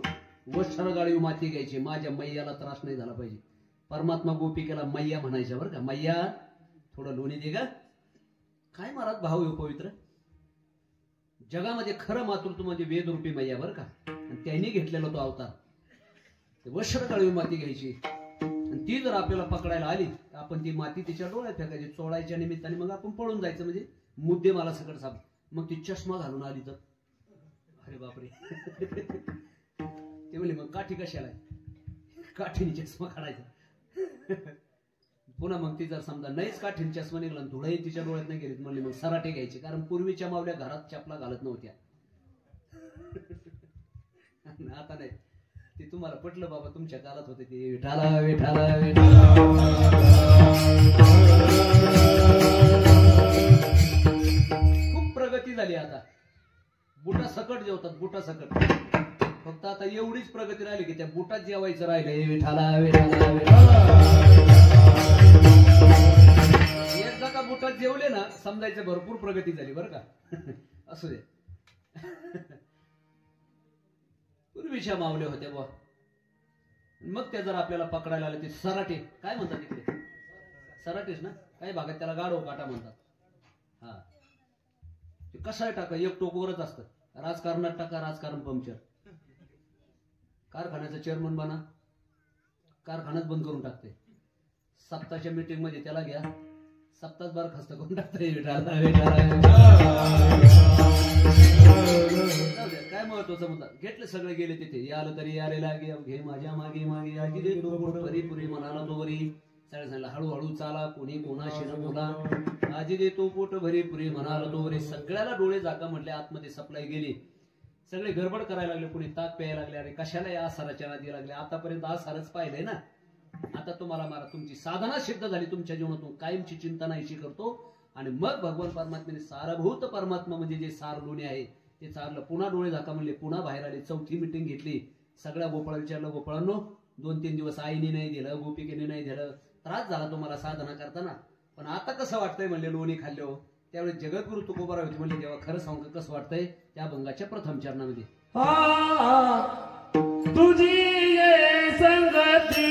वस्त्र गाळी माती घ्यायची. माझ्या मैयाला त्रास नाही झाला पाहिजे. परमात्मा गोपिकेला मैया म्हणायच्या बरं का. मैया थोडं लोणी दे ग. काय महाराज भाव येऊ पवित्र. जगामध्ये खरं मातृत्व म्हणजे वेदरूपी मैया बरं का. आणि त्यांनी घेतलेला तो अवतार. वस्त्र गाळी माती घ्यायची आणि ती जर आपल्याला पकडायला आली तर आपण ती माती तिच्या डोळ्यात फेकायची. चोळायच्या निमित्ताने मग आपण पळून जायचं. म्हणजे मुद्दे मला सकट साप. मग ती चष्मा घालून आली तर अरे बापरे. ते म्हणले मग काठी कशाला. काठीने चष्मा काढायचा. पुन्हा मग ती जर समजा नाहीच काठीने चष्मा निघाला धुळाही तिच्या डोळ्यात नाही गेली म्हणले मग सराटे घ्यायचे. कारण पूर्वीच्या मावल्या घरात चपला घालत नव्हत्या. आता नाही. ते तुम्हाला पटलं बाबा तुमच्या काळात होते ते विठाला विठाला विठाला. खूप प्रगती झाली आता. बुटा सकट जेवतात बुटा सकट. फक्त आता एवढीच प्रगती राहिली की त्या बुटात जेवायचं राहिलं. विठाला विठाला विठाला. एकदा का बुटात जेवले ना समजायचं भरपूर प्रगती झाली बरं का. असू दे. पूर्वीच्या मावल्या होत्या बुवा. मग त्या जर आपल्याला पकडायला आले ते सराटे काय म्हणतात तिकडे. सराटेच ना. काही भागात त्याला गाढव काटा म्हणतात. हा ते कसाय टाका एक टोकवरच असतं. राजकारणात टाका राजकारण पंक्चर. कारखान्याचा चेअरमन बना कारखानाच बंद करून टाकते. सप्ताहच्या मीटिंग मध्ये त्याला घ्या. सप्ताह बरखास्त करून टाकते. काय महत्वाचं मुद्दा. घेतले सगळे गेले तिथे. आलं तरी यारे लागे घे माझ्या मागे मागे आजी दे पुरी पुरी म्हणाला तो वरी. सगळ्या सांगला हळूहळू चाला कोणी कोणाशी न बोला. आजी दे तो पोट भरी पुरी म्हणाला तो वरी. सगळ्याला डोळे जागा म्हटले. आतमध्ये सप्लाय गेली. सगळे गडबड करायला लागले. कोणी ताक प्यायला लागले. अरे कशाला या आसाराच्या नादी लागले. आतापर्यंत आसारच पाहिलंय ना. आता तुम्हाला मारा तुमची साधना सिद्ध झाली, तुमच्या जीवनातून कायमची चिंता नाहीशी करतो आणि मग भगवान परमात्म्याने सारभूत परमात्मा म्हणजे जे सार लोणी आहे ते चारलं. पुन्हा डोळे झाका म्हणले, पुन्हा बाहेर आले. चौथी मिटिंग घेतली. सगळ्या गोपाळा विचारलं, गोपाळांनो 2-3 दिवस आईने नाही दिलं, गोपिकेने नाही दिलं, त्रास झाला तुम्हाला साधना करताना, पण आता कसं वाटतंय म्हणले लोणी खाल्लो. त्यावेळी जगद्गुरु तुकोबाराव होते म्हणले, तेव्हा खरं सांगू कसं वाटतंय. त्या अभंगाच्या प्रथम चरणामध्ये तुझी ये संगती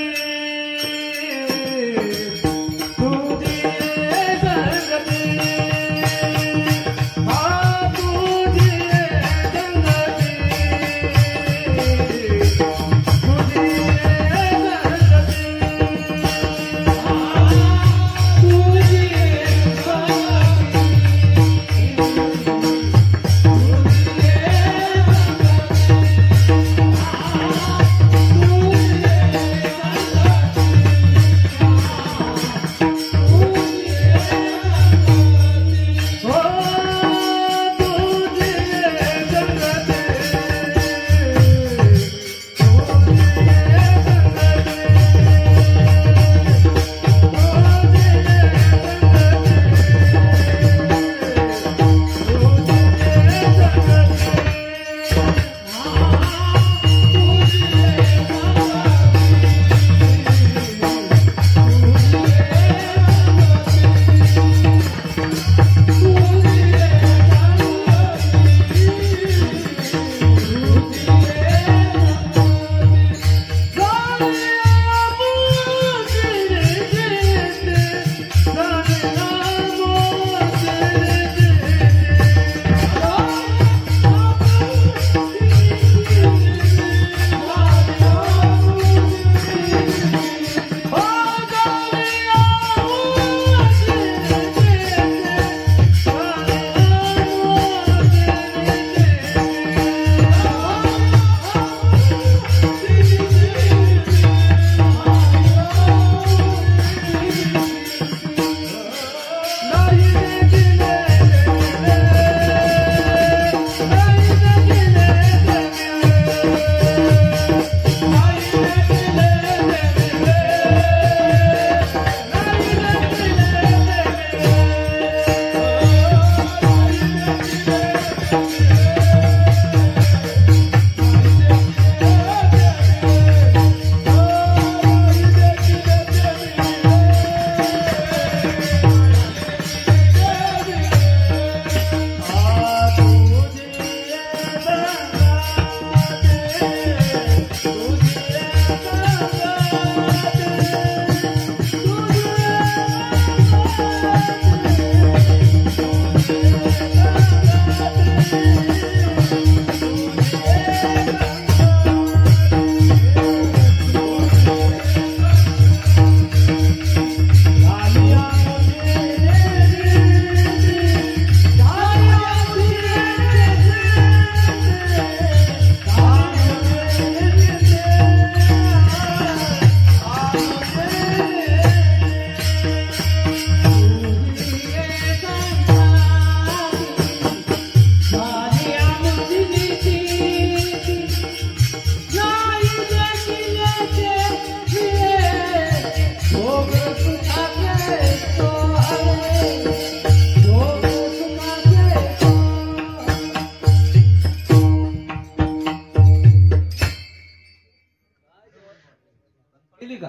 गेली का?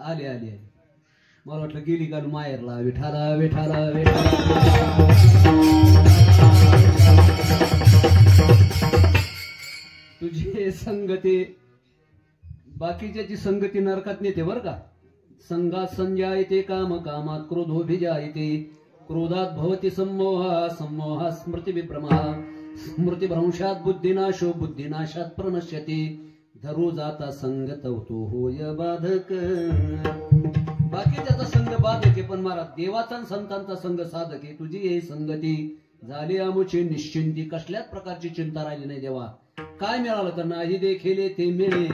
आली आली आली. मला वाटलं गेली का माहेरला. विठाला विठाला विठाला. तुझी संगती बाकीच्याची संगती नरकात नेते बर का. संगात संजायते काम, कामात क्रोधोभिजायते, क्रोधात भवती सम्मोहा, सम्मोहा स्मृती विभ्रमः, स्मृती भ्रंशात बुद्धिनाशो, बुद्धिनाशात प्रणश्यति, धरू जाता संगत तो होय बाधक. बाकी त्याचा संघ बाधक आहे, पण महाराज देवाचा संतांचा संघ साधक आहे. तुझी हे संगती झाली आमुची निश्चिंती. कसल्याच प्रकारची चिंता राहिली नाही देवा. काय मिळालं तर नाही देखिले ते मिळे,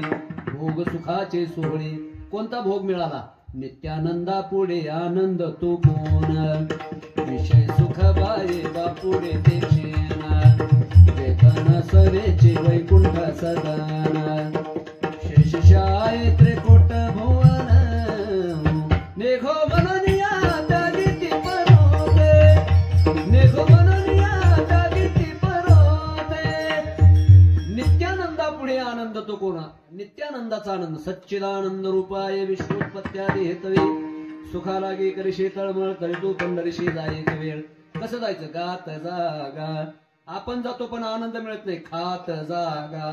भोग सुखाचे सोहळे. कोणता भोग मिळाला? नित्यानंदा पुढे आनंद तो कोण, विषय सुख बाये बापुढे ते क्षेण, वेतन सरेचे वैकुंठ सदान, शेषशाय त्रिकुट भुवन, आनंदाचा आनंद सच्चिदानंद रूपाय विश्वोत्पत्त्यादी हेतवे सुखा लागे करिशे तळमळ तरी तू पंढरीशी जायचे वेळ. कसं जायचं? गात जागा. आपण जातो पण आनंद मिळत नाही. खात जागा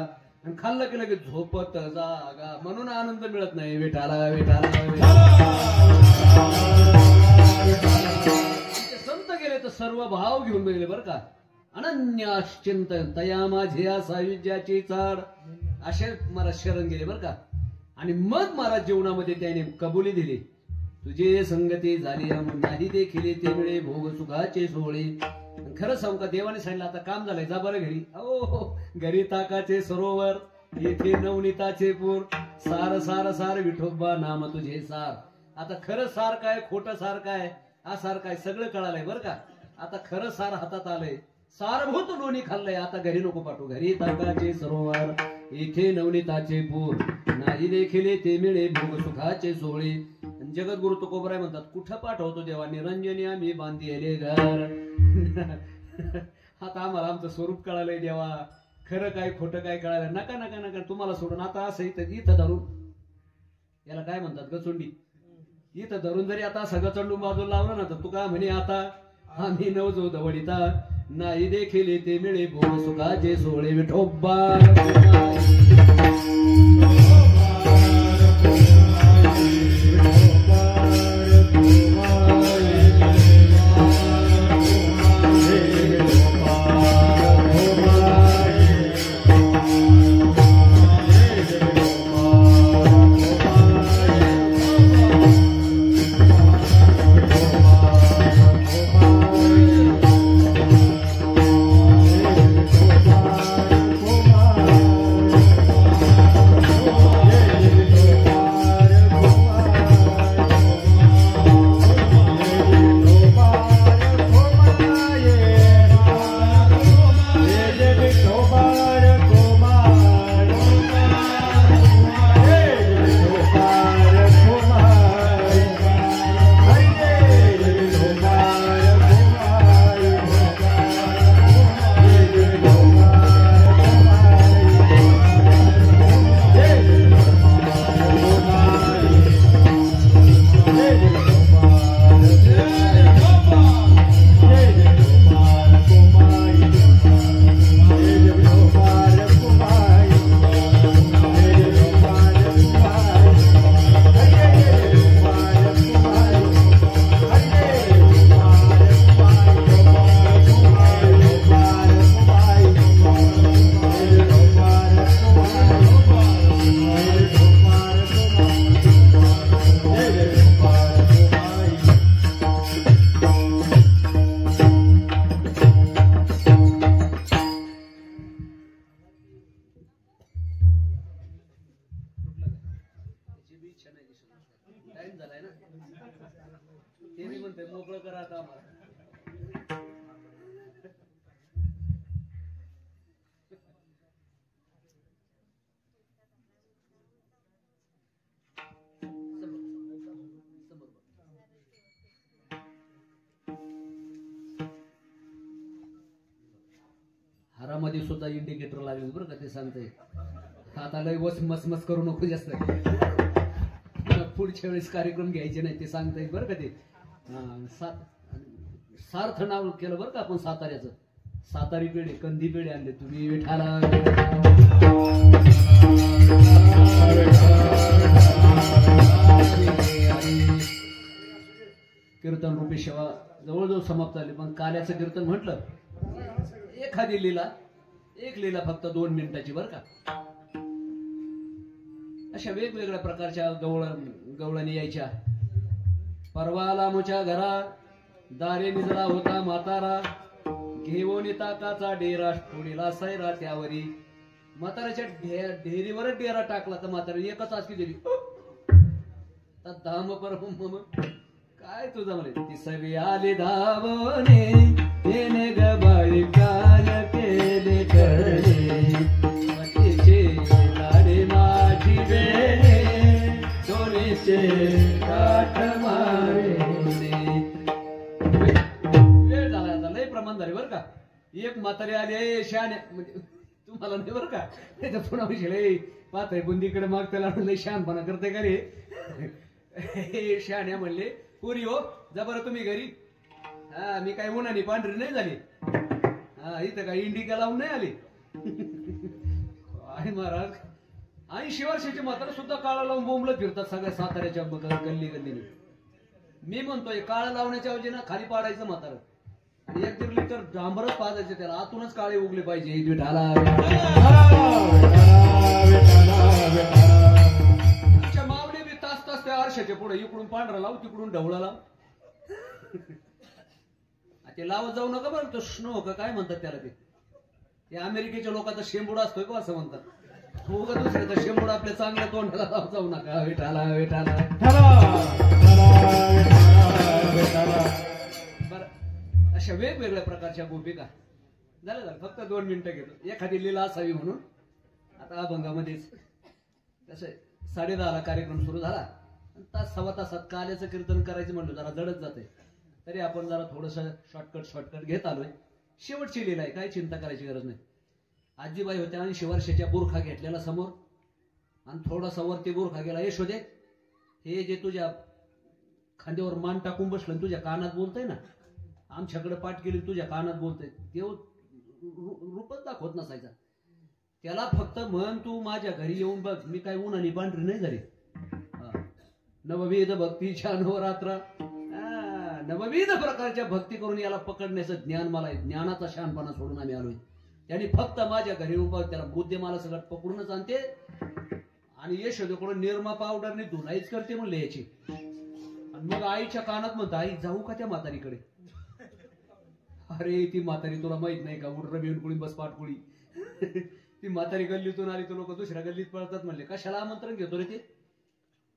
आणि खाल्लं की लगेच झोपत जागा, म्हणून आनंद मिळत नाही. विठाला विठाला संत गेले तर सर्व भाव घेऊन गेले बरं का. अनन्याश्चिंतन तया माझे सायुज्याची चाड असे मला शरण गेले बरं का. आणि मग महाराज जीवनामध्ये त्याने कबुली दिली. तुझे संगती झाली नाही देखील ते मिळे भोग सुखाचे सोहळे. खरं सांगू का, देवाने सांगितलं आता काम झालंय, जा बरं घरी. अहो घरी ताकाचे सरोवर, येथे नवनीताचे पूर, सार सार सार विठोबा नाम तुझे सार. आता खरं सार काय, खोटं सार काय, हा सार काय सगळं कळालंय बरं का. आता खरं सार हातात आलंय, सारभूत लोणी खाल्लंय. आता घरी नको पाठवू. घरी ताकाचे सरोवर, येथे नवनीताचे पूर, नाही देखील ते मिळे भोग सुखाचे सोहळे. जगद्गुरु तुकोबराय म्हणतात, कुठं पाठवतो देवा, निरंजनी आम्ही बांधिले घर. आता आम्हाला आमचं स्वरूप कळालंय देवा, खरं काय खोटं काय कळालं. नका नका नका तुम्हाला सोडून आता असं इथं धरून, याला काय म्हणतात गचुंडी, इथं धरून जरी आता सगळं चंडू बाजूला लावलं ना तर तू काय म्हणे आता आम्ही नवजो दवडिता नाही देखील ते मिळे भोग सुखाचे सोहळे. विठोबा टाइम झालाय ना, ते मी म्हणतोय मोकळं करा आता आम्हाला. हारामध्ये सुद्धा इंडिकेटर लागले बरं का, ते सांगतंय. आता लय मसमस करू नको जास्त, पुढच्या वेळेस कार्यक्रम घ्यायचे नाही ते सांगता येईल बरं का. ते सार्थ नाव केलं बरं का आपण साताऱ्याचं. सातारी पेढे, कंदी पेढे आणले तुम्ही. विठाला कीर्तन रूपी सेवा जवळजवळ समाप्त झाली, पण काल्याचं कीर्तन म्हटलं एखादी लीला, एक लीला फक्त 2 मिनिटाची बरं का. अशा वेगवेगळ्या प्रकारच्या गवळणी यायच्या. परवाला मुच्या घरा दारे निजला होता म्हातारा, घेऊन ताकाचा डेरा थोडीला सैरा त्यावरी. म्हाताऱ्याच्या ढेरीवरच डेरा टाकला तर म्हातारा एकच आसकी दिली, धाम पर काय तुझा म्हणे. ती सगळी आली धावणे येणे गबाळी काल केले करणे, मतीचे लाडे माझी वेणे सोनेचे काठ मारे. वेळ झाला आता, लय प्रमाण झाले बरं का. एक म्हातारी आली, शाने म्हणजे मला नाही बरं का त्याच्या पुन्हा विषय पाहताय बुंदीकडे माग त्याला म्हणलं शहाणपणा करते का रे शहाण्या म्हणले पुरी हो जा बरं तुम्ही घरी हा मी काय उन्हाने पांढरी नाही झाली हा इथं काय इंडिका लावून नाही आली काय महाराज 80 वर्षाची म्हातारा सुद्धा काळा लावून बोंबलं फिरतात सगळ्या साताऱ्याच्या गल्ली गल्लीने मी म्हणतोय काळा लावण्याच्या ऐवजी ना खाली पाडायचं म्हातारं आणि 1 लिटर डांबरच पाजायचं त्याला आतूनच काळे उगले पाहिजे मावले बी तास तास त्या आरशाच्या पुढे इकडून पांढरा लाव तिकडून ढवळा लाव ते लावत जाऊ नका बरं तो स्नो का काय म्हणतात त्याला ते अमेरिकेच्या लोकांचा शेंबुडा असतोय का असं म्हणतात हो का दुसऱ्याचा शेंबुडा आपल्या चांगल्या तोंडाला लावत जाऊ नका विठाला विठाला बर अशा वेगवेगळ्या प्रकारच्या गोपिका झालं फक्त 2 मिनिटं घेतो एखादी लीला असावी म्हणून आता अभंगामध्येच कसं 10:30ला कार्यक्रम सुरू झाला तास सव्वा तासात काल्याचं कीर्तन करायचं म्हणलं जरा जडत जाते तरी आपण जरा थोडस शॉर्टकट घेत आलोय शेवटची लीला आहे काय चिंता करायची गरज नाही आजीबाई होत्या 80 वर्षाच्या बुरखा घेतलेला समोर आणि थोडासा वरती बुरखा गेला यशोदे हे जे तुझ्या खांद्यावर मान टाकून बसलं तुझ्या कानात बोलतय ना आमच्याकडे पाठ केली तुझ्या कानात बोलतय देव रूपच दाखवत नसायचा त्याला फक्त म्हण तू माझ्या घरी येऊन बघ मी काय उन्हाने पांढरी नाही झाली नवविध भक्तीच्या नवरात्र नवविध प्रकारच्या भक्ती करून याला पकडण्याचं ज्ञान मला आहे ज्ञानाचा शहाणपणा सोडून आम्ही आलोय त्यांनी फक्त माझ्या घरी येऊन बघ त्याला बुद्धी मला सगळं पकडूनच आणते आणि यशोदेकडून निरमा पावडरने धुलाईच करते म्हणले याची आणि मग आईच्या कानात म्हणत आई जाऊ का त्या म्हातारीकडे अरे ती म्हातारी तुला माहित नाही का उडर बेऊन कुळी बस पाठकुळी ती म्हातारी गल्लीतून आली तर लोक दुसऱ्या गल्लीत पळतात म्हणले कशाला आमंत्रण घेतो रे ते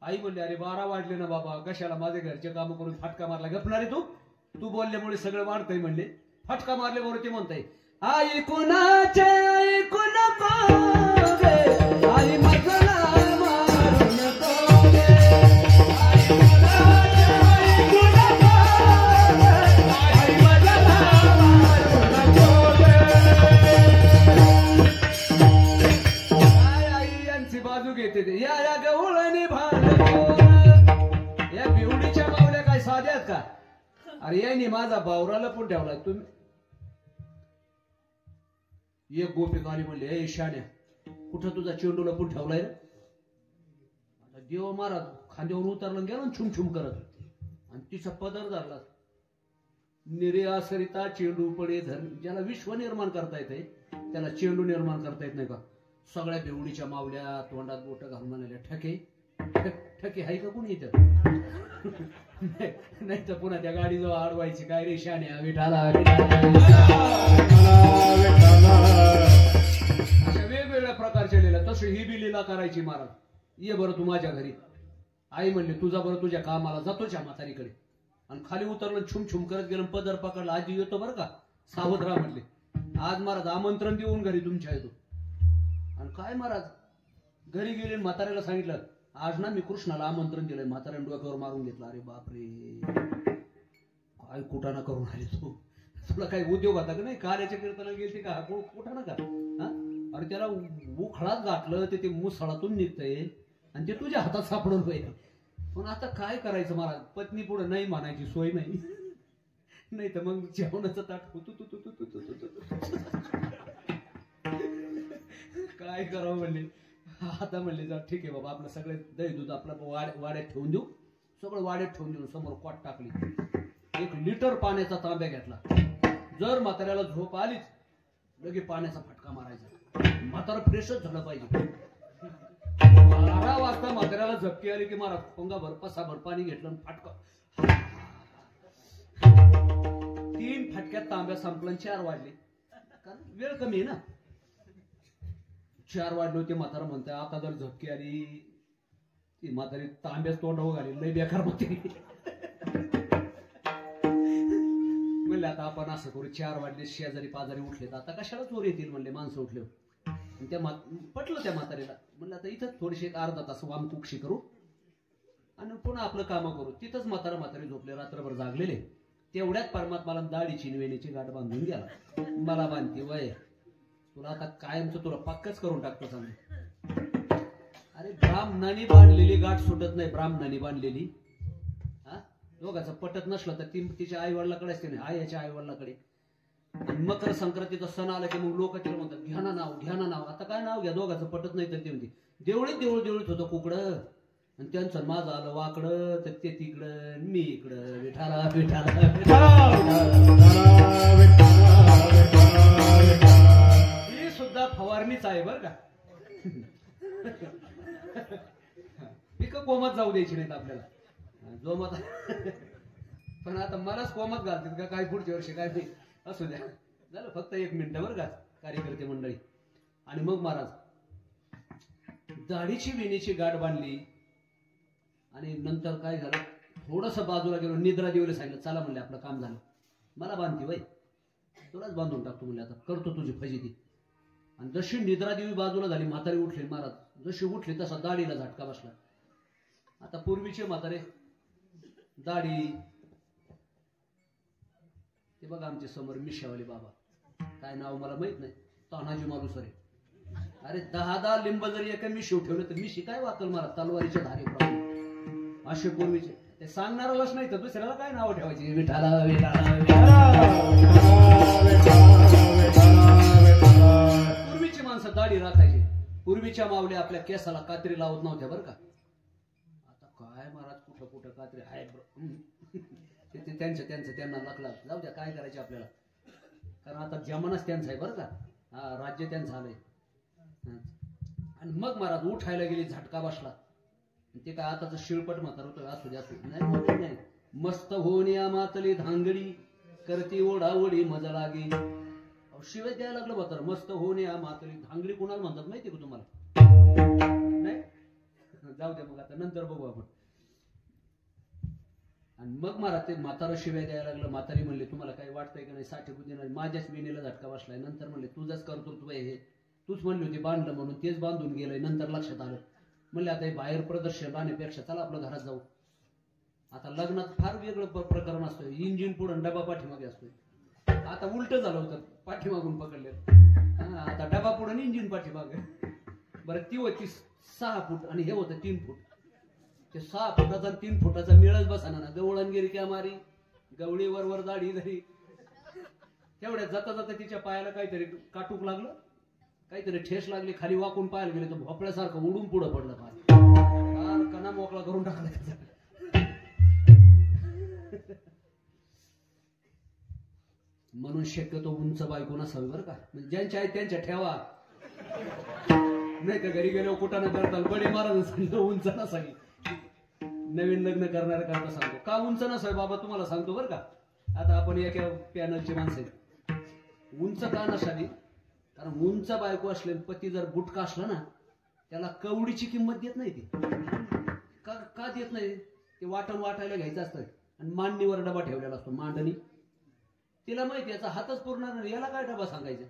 आई म्हणले अरे 12 वाजले ना बाबा कशाला माझे घरचे काम करून फटका मारला गपणारे तू बोलल्यामुळे सगळं वाढतंय म्हणले फटका मारल्याबरोबर ते म्हणताय आई कुणाचे ऐकू नको गे आई मजला मारू नको गे आई कुणाचे ऐकू नको गे आई मजला मारू नको गे आई यांची बाजू घेते ते या गवळणी या बिवडीच्या मावल्या काय साध्यात का अरे यांनी माझा बावराला पण ठेवला तुम्ही एक गोपिकाने म्हणले ए शाण्या कुठं तुझा चेंडूला पण ठेवलाय रे देव महाराज खांद्यावर उतरलं गेला छुम करत आणि तिचा पदर धरला निर्या सरिता चेंडू पडे धर ज्याला विश्व निर्माण करता येते त्याला चेंडू निर्माण करता येत नाही का सगळ्या बिवडीच्या मावल्या तोंडात बोट घालून म्हणाल्या ठके हाय का कोणी इथं नाही तर पुन्हा त्या गाडीजवळ अडवायची काय रे शाण्या विठाला अशा वेगवेगळ्या प्रकारच्या लीला तशी ही बी लीला करायची महाराज ये बरं तू माझ्या घरी आई म्हणली तुझा बरं तुझ्या कामाला जातोच्या म्हातारीकडे आणि खाली उतरलं छुम करत गेलं पदर पकडला आजी येतो बरं का सावध राहा म्हणले आज महाराज आमंत्रण देऊन घरी तुमच्या येतो आणि काय महाराज घरी गेले म्हाताऱ्याला सांगितलं आज ना मी कृष्णाला आमंत्रण दिलंय म्हाताऱ्याने डोक्यावर मारून घेतलं अरे बापरे काय कुठाना करून आले तू तुला काही उद्योग होता का नाही कार्याच्या कीर्तनाला गेलते का कुठं ना का अरे त्याला उखळात गाठलं ते मुसळातून निघतंय आणि ते तुझ्या हातात सापडून पाहिजे पण आता काय करायचं महाराज पत्नी पुढे नाही म्हणायची सोय नाही तर मग जेवणाचं ताट काय करावं म्हणले आता म्हणले जा ठीक आहे बाबा आपलं सगळे दही दूध आपलं वाड्यात ठेवून देऊ सगळं वाड्यात ठेवून देऊ समोर कॉट टाकली 1 लिटर पाण्याचा तांब्या घेतला जर म्हाताऱ्याला झोप आलीच लगे पाण्याचा फटका मारायचा म्हातारा फ्रेशच झालं पाहिजे 12 वाजता म्हाताऱ्याला झपकी आली की मारा पंगाभर पसाभर पाणी घेतलं फटका 3 फटक्यात तांब्या संपला 4 वाजले कारण वेळ कमी आहे ना 4 वाजले होते म्हातारा म्हणताय आता जर झपकी आली ती म्हातारी तांब्याच तोंडावर घाली लय बेकार होती म्हणले आता आपण असं करू 4 वाजले शेजारी पाजारी उठले तर आता कशाला चोर येतील म्हणले माणसं उठले त्या पटलं त्या म्हातारीला म्हणलं आता इथंच थोडीशी 1 अर्धा तास वामकुक्षी करू आणि पुन्हा आपलं काम करू तिथंच म्हातारी झोपले रात्रभर जागलेले तेवढ्यात परमात्माला दाढीची वेणीची गाठ बांधून गेला मला बांधते वय तुला आता कायमचं तुला पक्कच करून टाकतो चांगलं. अरे ब्राह्मणाने बांधलेली गाठ सुटत नाही, ब्राह्मणाने बांधलेली. हा दोघांचं पटत नसलं तर ती तिच्या आई वडिलाकडे असते नाही, आईच्या आई वडिलाकडे. मकर संक्रांतीचा सण आला की मग लोक तिला म्हणतात घ्या ना नाव, घ्या ना नाव. आता काय नाव घ्या, दोघांचं पटत नाही. तर ते म्हणते देवळीत होतं कुकडं, आणि त्यांचं माझं आलं वाकडं, तर ते तिकडं मी इकडं. विठाला ही सुद्धा फवारणीच आहे बर का. पिक कोमात जाऊ द्यायची नाहीत आपल्याला जोमात. पण आता मलाच कोमात घालतील का काय पुढच्या वर्षी काय नाही. असू द्या, झालं फक्त 1 मिनिट बर का कार्यकर्ते मंडळी. आणि मग महाराज दाढीची विणीची गाठ बांधली. आणि नंतर काय झालं, थोडस बाजूला गेलो, निद्रा देवीला सांगितलं चला म्हणले आपलं काम झालं. मला बांधते बाई, तुलाच बांधून टाकतो म्हणले, आता करतो तुझी फजिती. आणि जशी निद्रा देवी बाजूला झाली, म्हातारी उठली. महाराज जशी उठली तसा दाढीला झटका बसला. आता पूर्वीचे म्हातारे दाढी, ते बघा आमचे समोर मिशावाले बाबा, काय नाव मला माहित नाही, तानाजी मालुसरे. अरे 10 लिंब जरी एका मिशी ठेवलं तर मिशी काय वाकल मला, तलवारीच्या धारे असे पूर्वीचे. ते सांगणारालाच नाही तर दुसऱ्याला काय नाव ठेवायची. विठाला पूर्वीची माणसं दाढी राखायची. पूर्वीच्या मावल्या आपल्या केसाला कात्री लावत नव्हत्या बरं का. आता काय महाराज कुठं कुठं कात्री आहे. ते त्यांचं त्यांना लागला, जाऊ द्या काय करायचे आपल्याला, कारण आता जमानाच त्यांचा आहे बरं का. हा राज्य त्यांचं आलंय. आणि मग महाराज उठायला गेली, झटका बसला. ते काय आताच शिळपट म्हातार होतं. असू द्या नाही, मस्त होऊन या मातली धांगडी करती ओढाओढी मजा लागी. शिवाय द्यायला लागलं म्हातार, मस्त होऊन या मातली धांगडी. कुणाला म्हणतात माहिती का तुम्हाला? नाही, जाऊ द्या मग आता नंतर बघू आपण. आणि मग महाराज ते म्हातारा शिवाय द्यायला लागलं. म्हातारी म्हणले तुम्हाला काही वाटतंय का नाही, साठी बुद्धी नाही, माझ्याच विणीला झटका बसलाय. नंतर म्हणले तुझंच कर्तृत्व आहे हे, तूच म्हणली होती बांधलं म्हणून, तेच बांधून गेलंय. नंतर लक्षात आलं. म्हणले आता हे बाहेर प्रदर्शन राहण्यापेक्षा चला आपलं घरात जाऊ. आता लग्नात फार वेगळं प्रकरण असतं, इंजिन पुढे डबा पाठीमागे असतोय. आता उलट झालं होतं, पाठीमागून पकडले. आता डबा पुढे इंजिन पाठीमागे. बरं ती होती 6 फूट आणि हे होतं 3 फूट. ते 6 फुटाचा 3 फुटाचा मिळच बसाना ना. गवळणगिरी क्या मारी, गवळी वर दाढी झाली. तेवढ्या जाता जाता तिच्या पायाला काहीतरी काटूक लागलं, काहीतरी ठेस लागली. खाली वाकून पाहायला गेले तर भोपळ्यासारखं उडून पुढं पडलं. फार कणा मोकळा करून टाकला. म्हणून शक्यतो उंच बायको नसावी बरं का. म्हणजे ज्यांच्या आहेत त्यांच्या ठेवा, नाही तर घरी गेलो कुठं न करताल बडी महाराज उंच नसावी. नवीन लग्न करणाऱ्या करता सांगतो का उंच नसावी बाबा, तुम्हाला सांगतो बरं का. आता आपण एका पॅनलची माणसं आहेत. उंच का नसावी, कारण उंच बायको असले, पती जर बुटका असला ना त्याला कवडीची किंमत देत नाही. ती का देत नाही, ते वाटायला घ्यायचं असतं. आणि मांडणीवर डबा ठेवलेला असतो, मांडणी. तिला माहिती याचा हातच पुरणार नाही, याला काय डबा सांगायचा.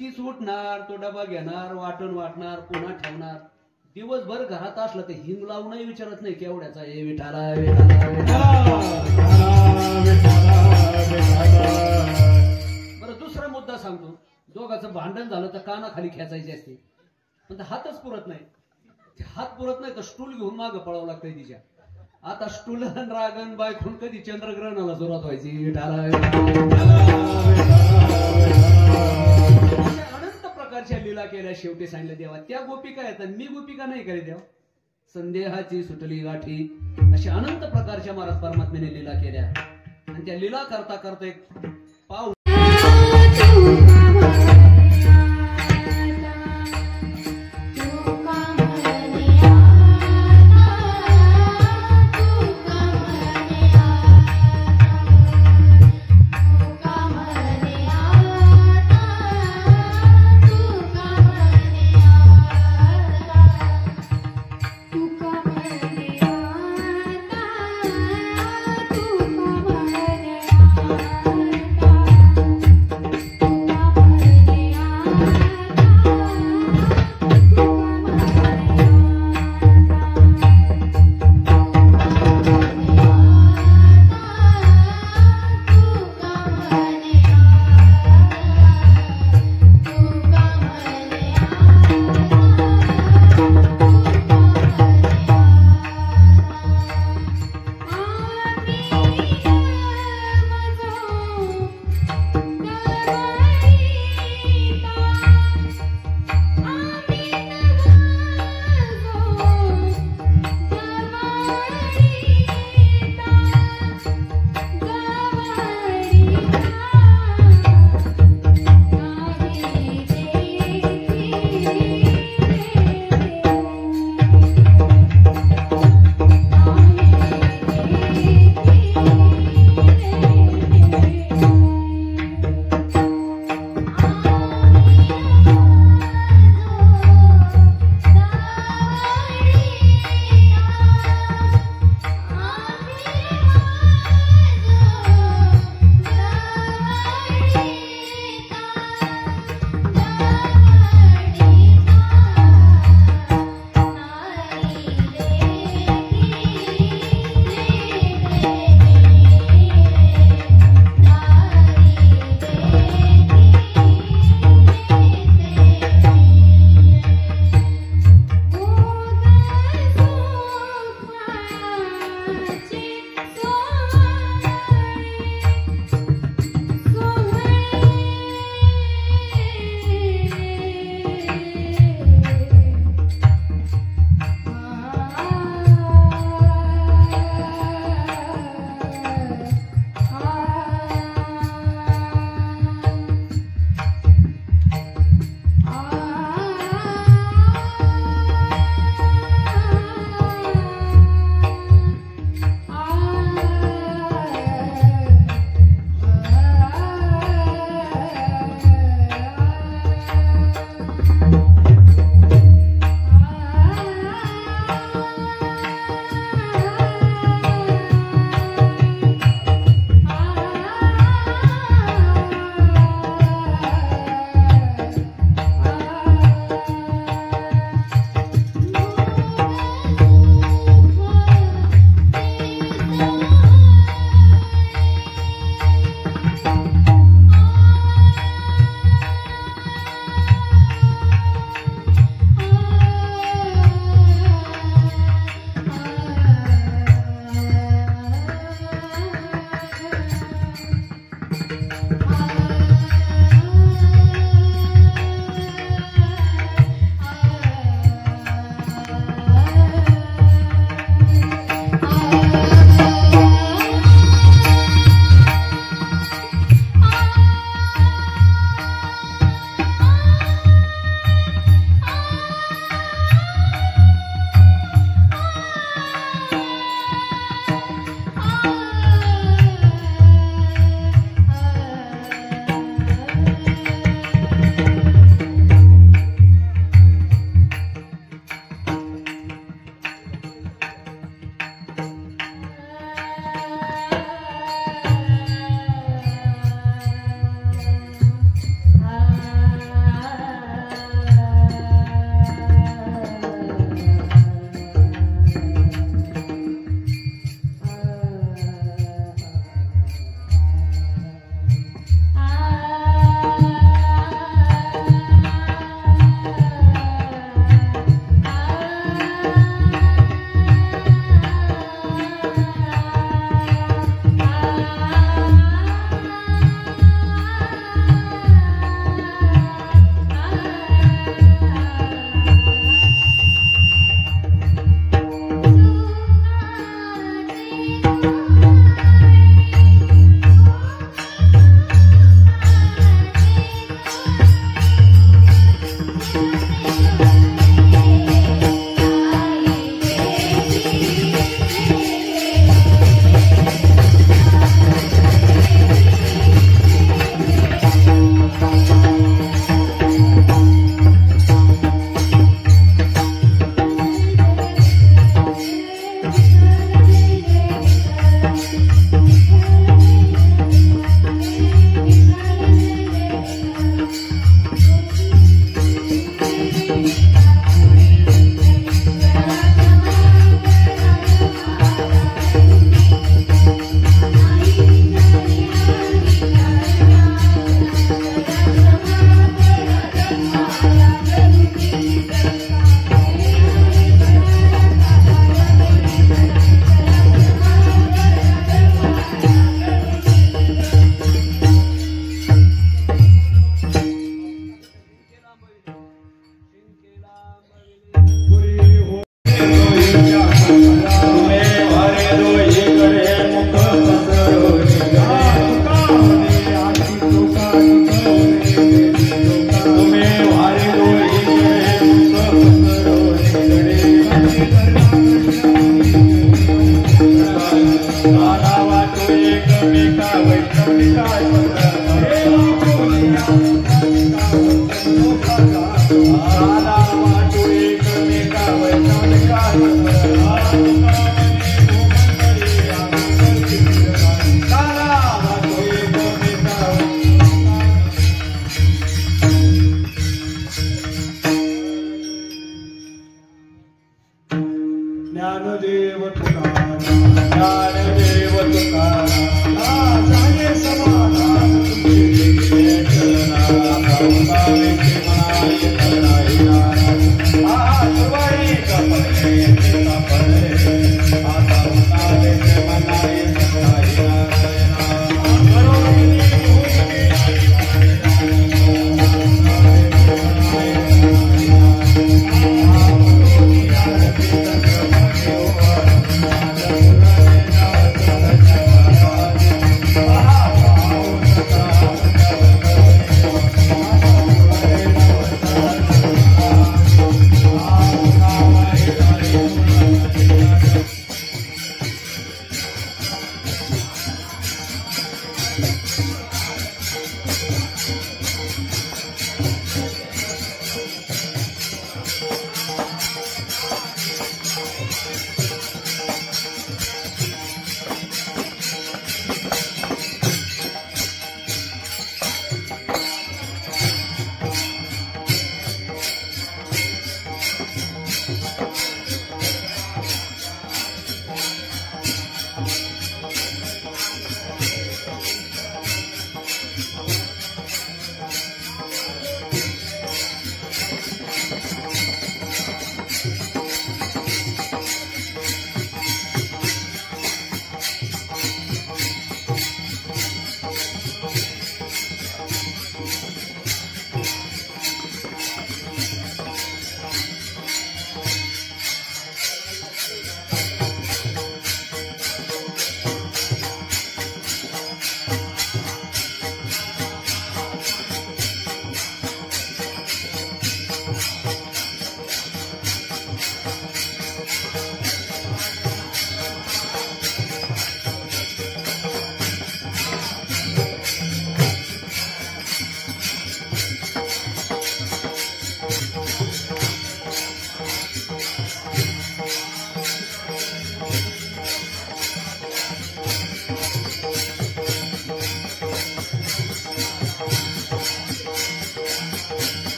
तीच उठणार, तो डबा घेणार, वाटणार, पुन्हा ठेवणार. दिवसभर घरात असलं ते हिंग लावूनही विचारत नाही केवढ्याचा. हे विठाला. बरं दुसरा मुद्दा सांगतो. दोघांचं भांडण झालं तर कानाखाली खेचायची असते, पण ते हातच पुरत नाही. ते हात पुरत नाही तर स्टूल घेऊन मागं पळावं लागतंय तिच्या. आता स्टूल रागन बायकून कधी चंद्रग्रहणाला सुरुवात व्हायची. अनंत प्रकारच्या लीला केल्या. शेवटी सांगितलं देवा त्या गोपिका येतात, मी गोपिका नाही करे देवा. संदेहाची सुटली गाठी, अशा अनंत प्रकारच्या महाराज परमात्म्याने लीला केल्या. आणि त्या लीला करता करता एक पाव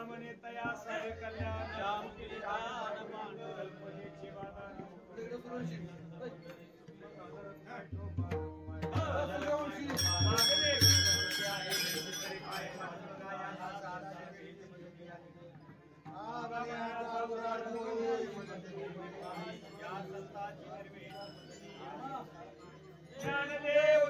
म्हणे तया सह कल्याण राम केले ध्यान मांड कल्पनेची वादा ज्ञानदेव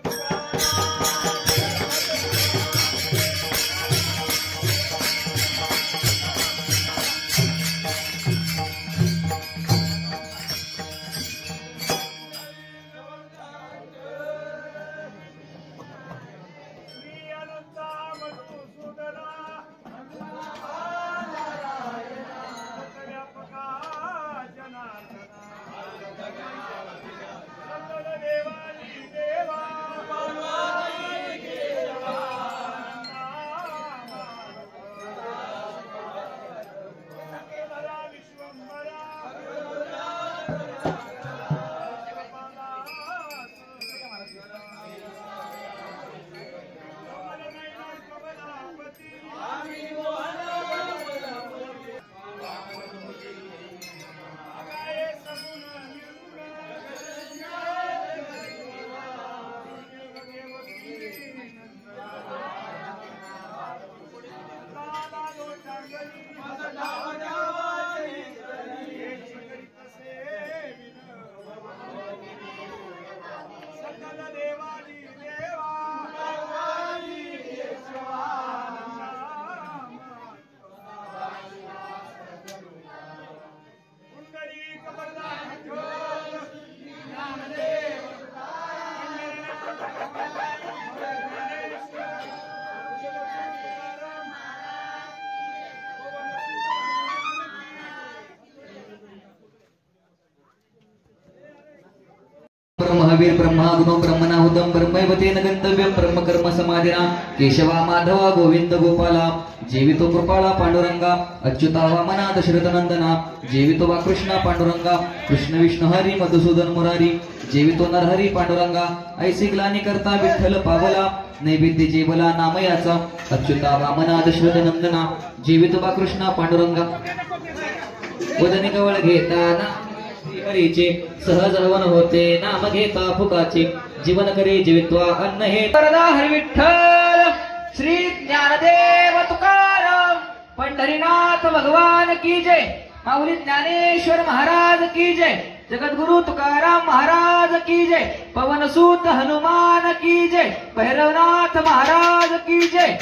महावीर ब्रह्माग्नो ब्रह्मणाहुतम ब्रह्मैवतेन गंतव्यम ब्रह्मकर्म समाधिना केशवा माधवा गोविंद गोपाला जीवितो कृपाळा पांडुरंगा अच्युता वामना दशरथ नंदना जीवितो वा कृष्णा पांडुरंगा कृष्ण विष्णु हरी मधुसूदन मुरारी जीवितो नरहरी पांडुरंगा ऐसी ग्लानी करता विठ्ठल पावला नैवेद्य जीवला नामयाचा अच्युता वामना दशरथ नंदना जीवितो वा कृष्णा पांडुरंगा वदनी कवळ घेताना हरीचे सहज हवन होते नाम घेता फुकाचे जीवन करे जीवित्वा अन्न हे वरदा हरी विठ्ठल श्री ज्ञानदेव तुकाराम पंढरीनाथ भगवान की जय माऊली ज्ञानेश्वर महाराज की जय जगद्गुरु तुकाराम महाराज की जय पवनसूत हनुमान की जय भैरवनाथ महाराज की जय।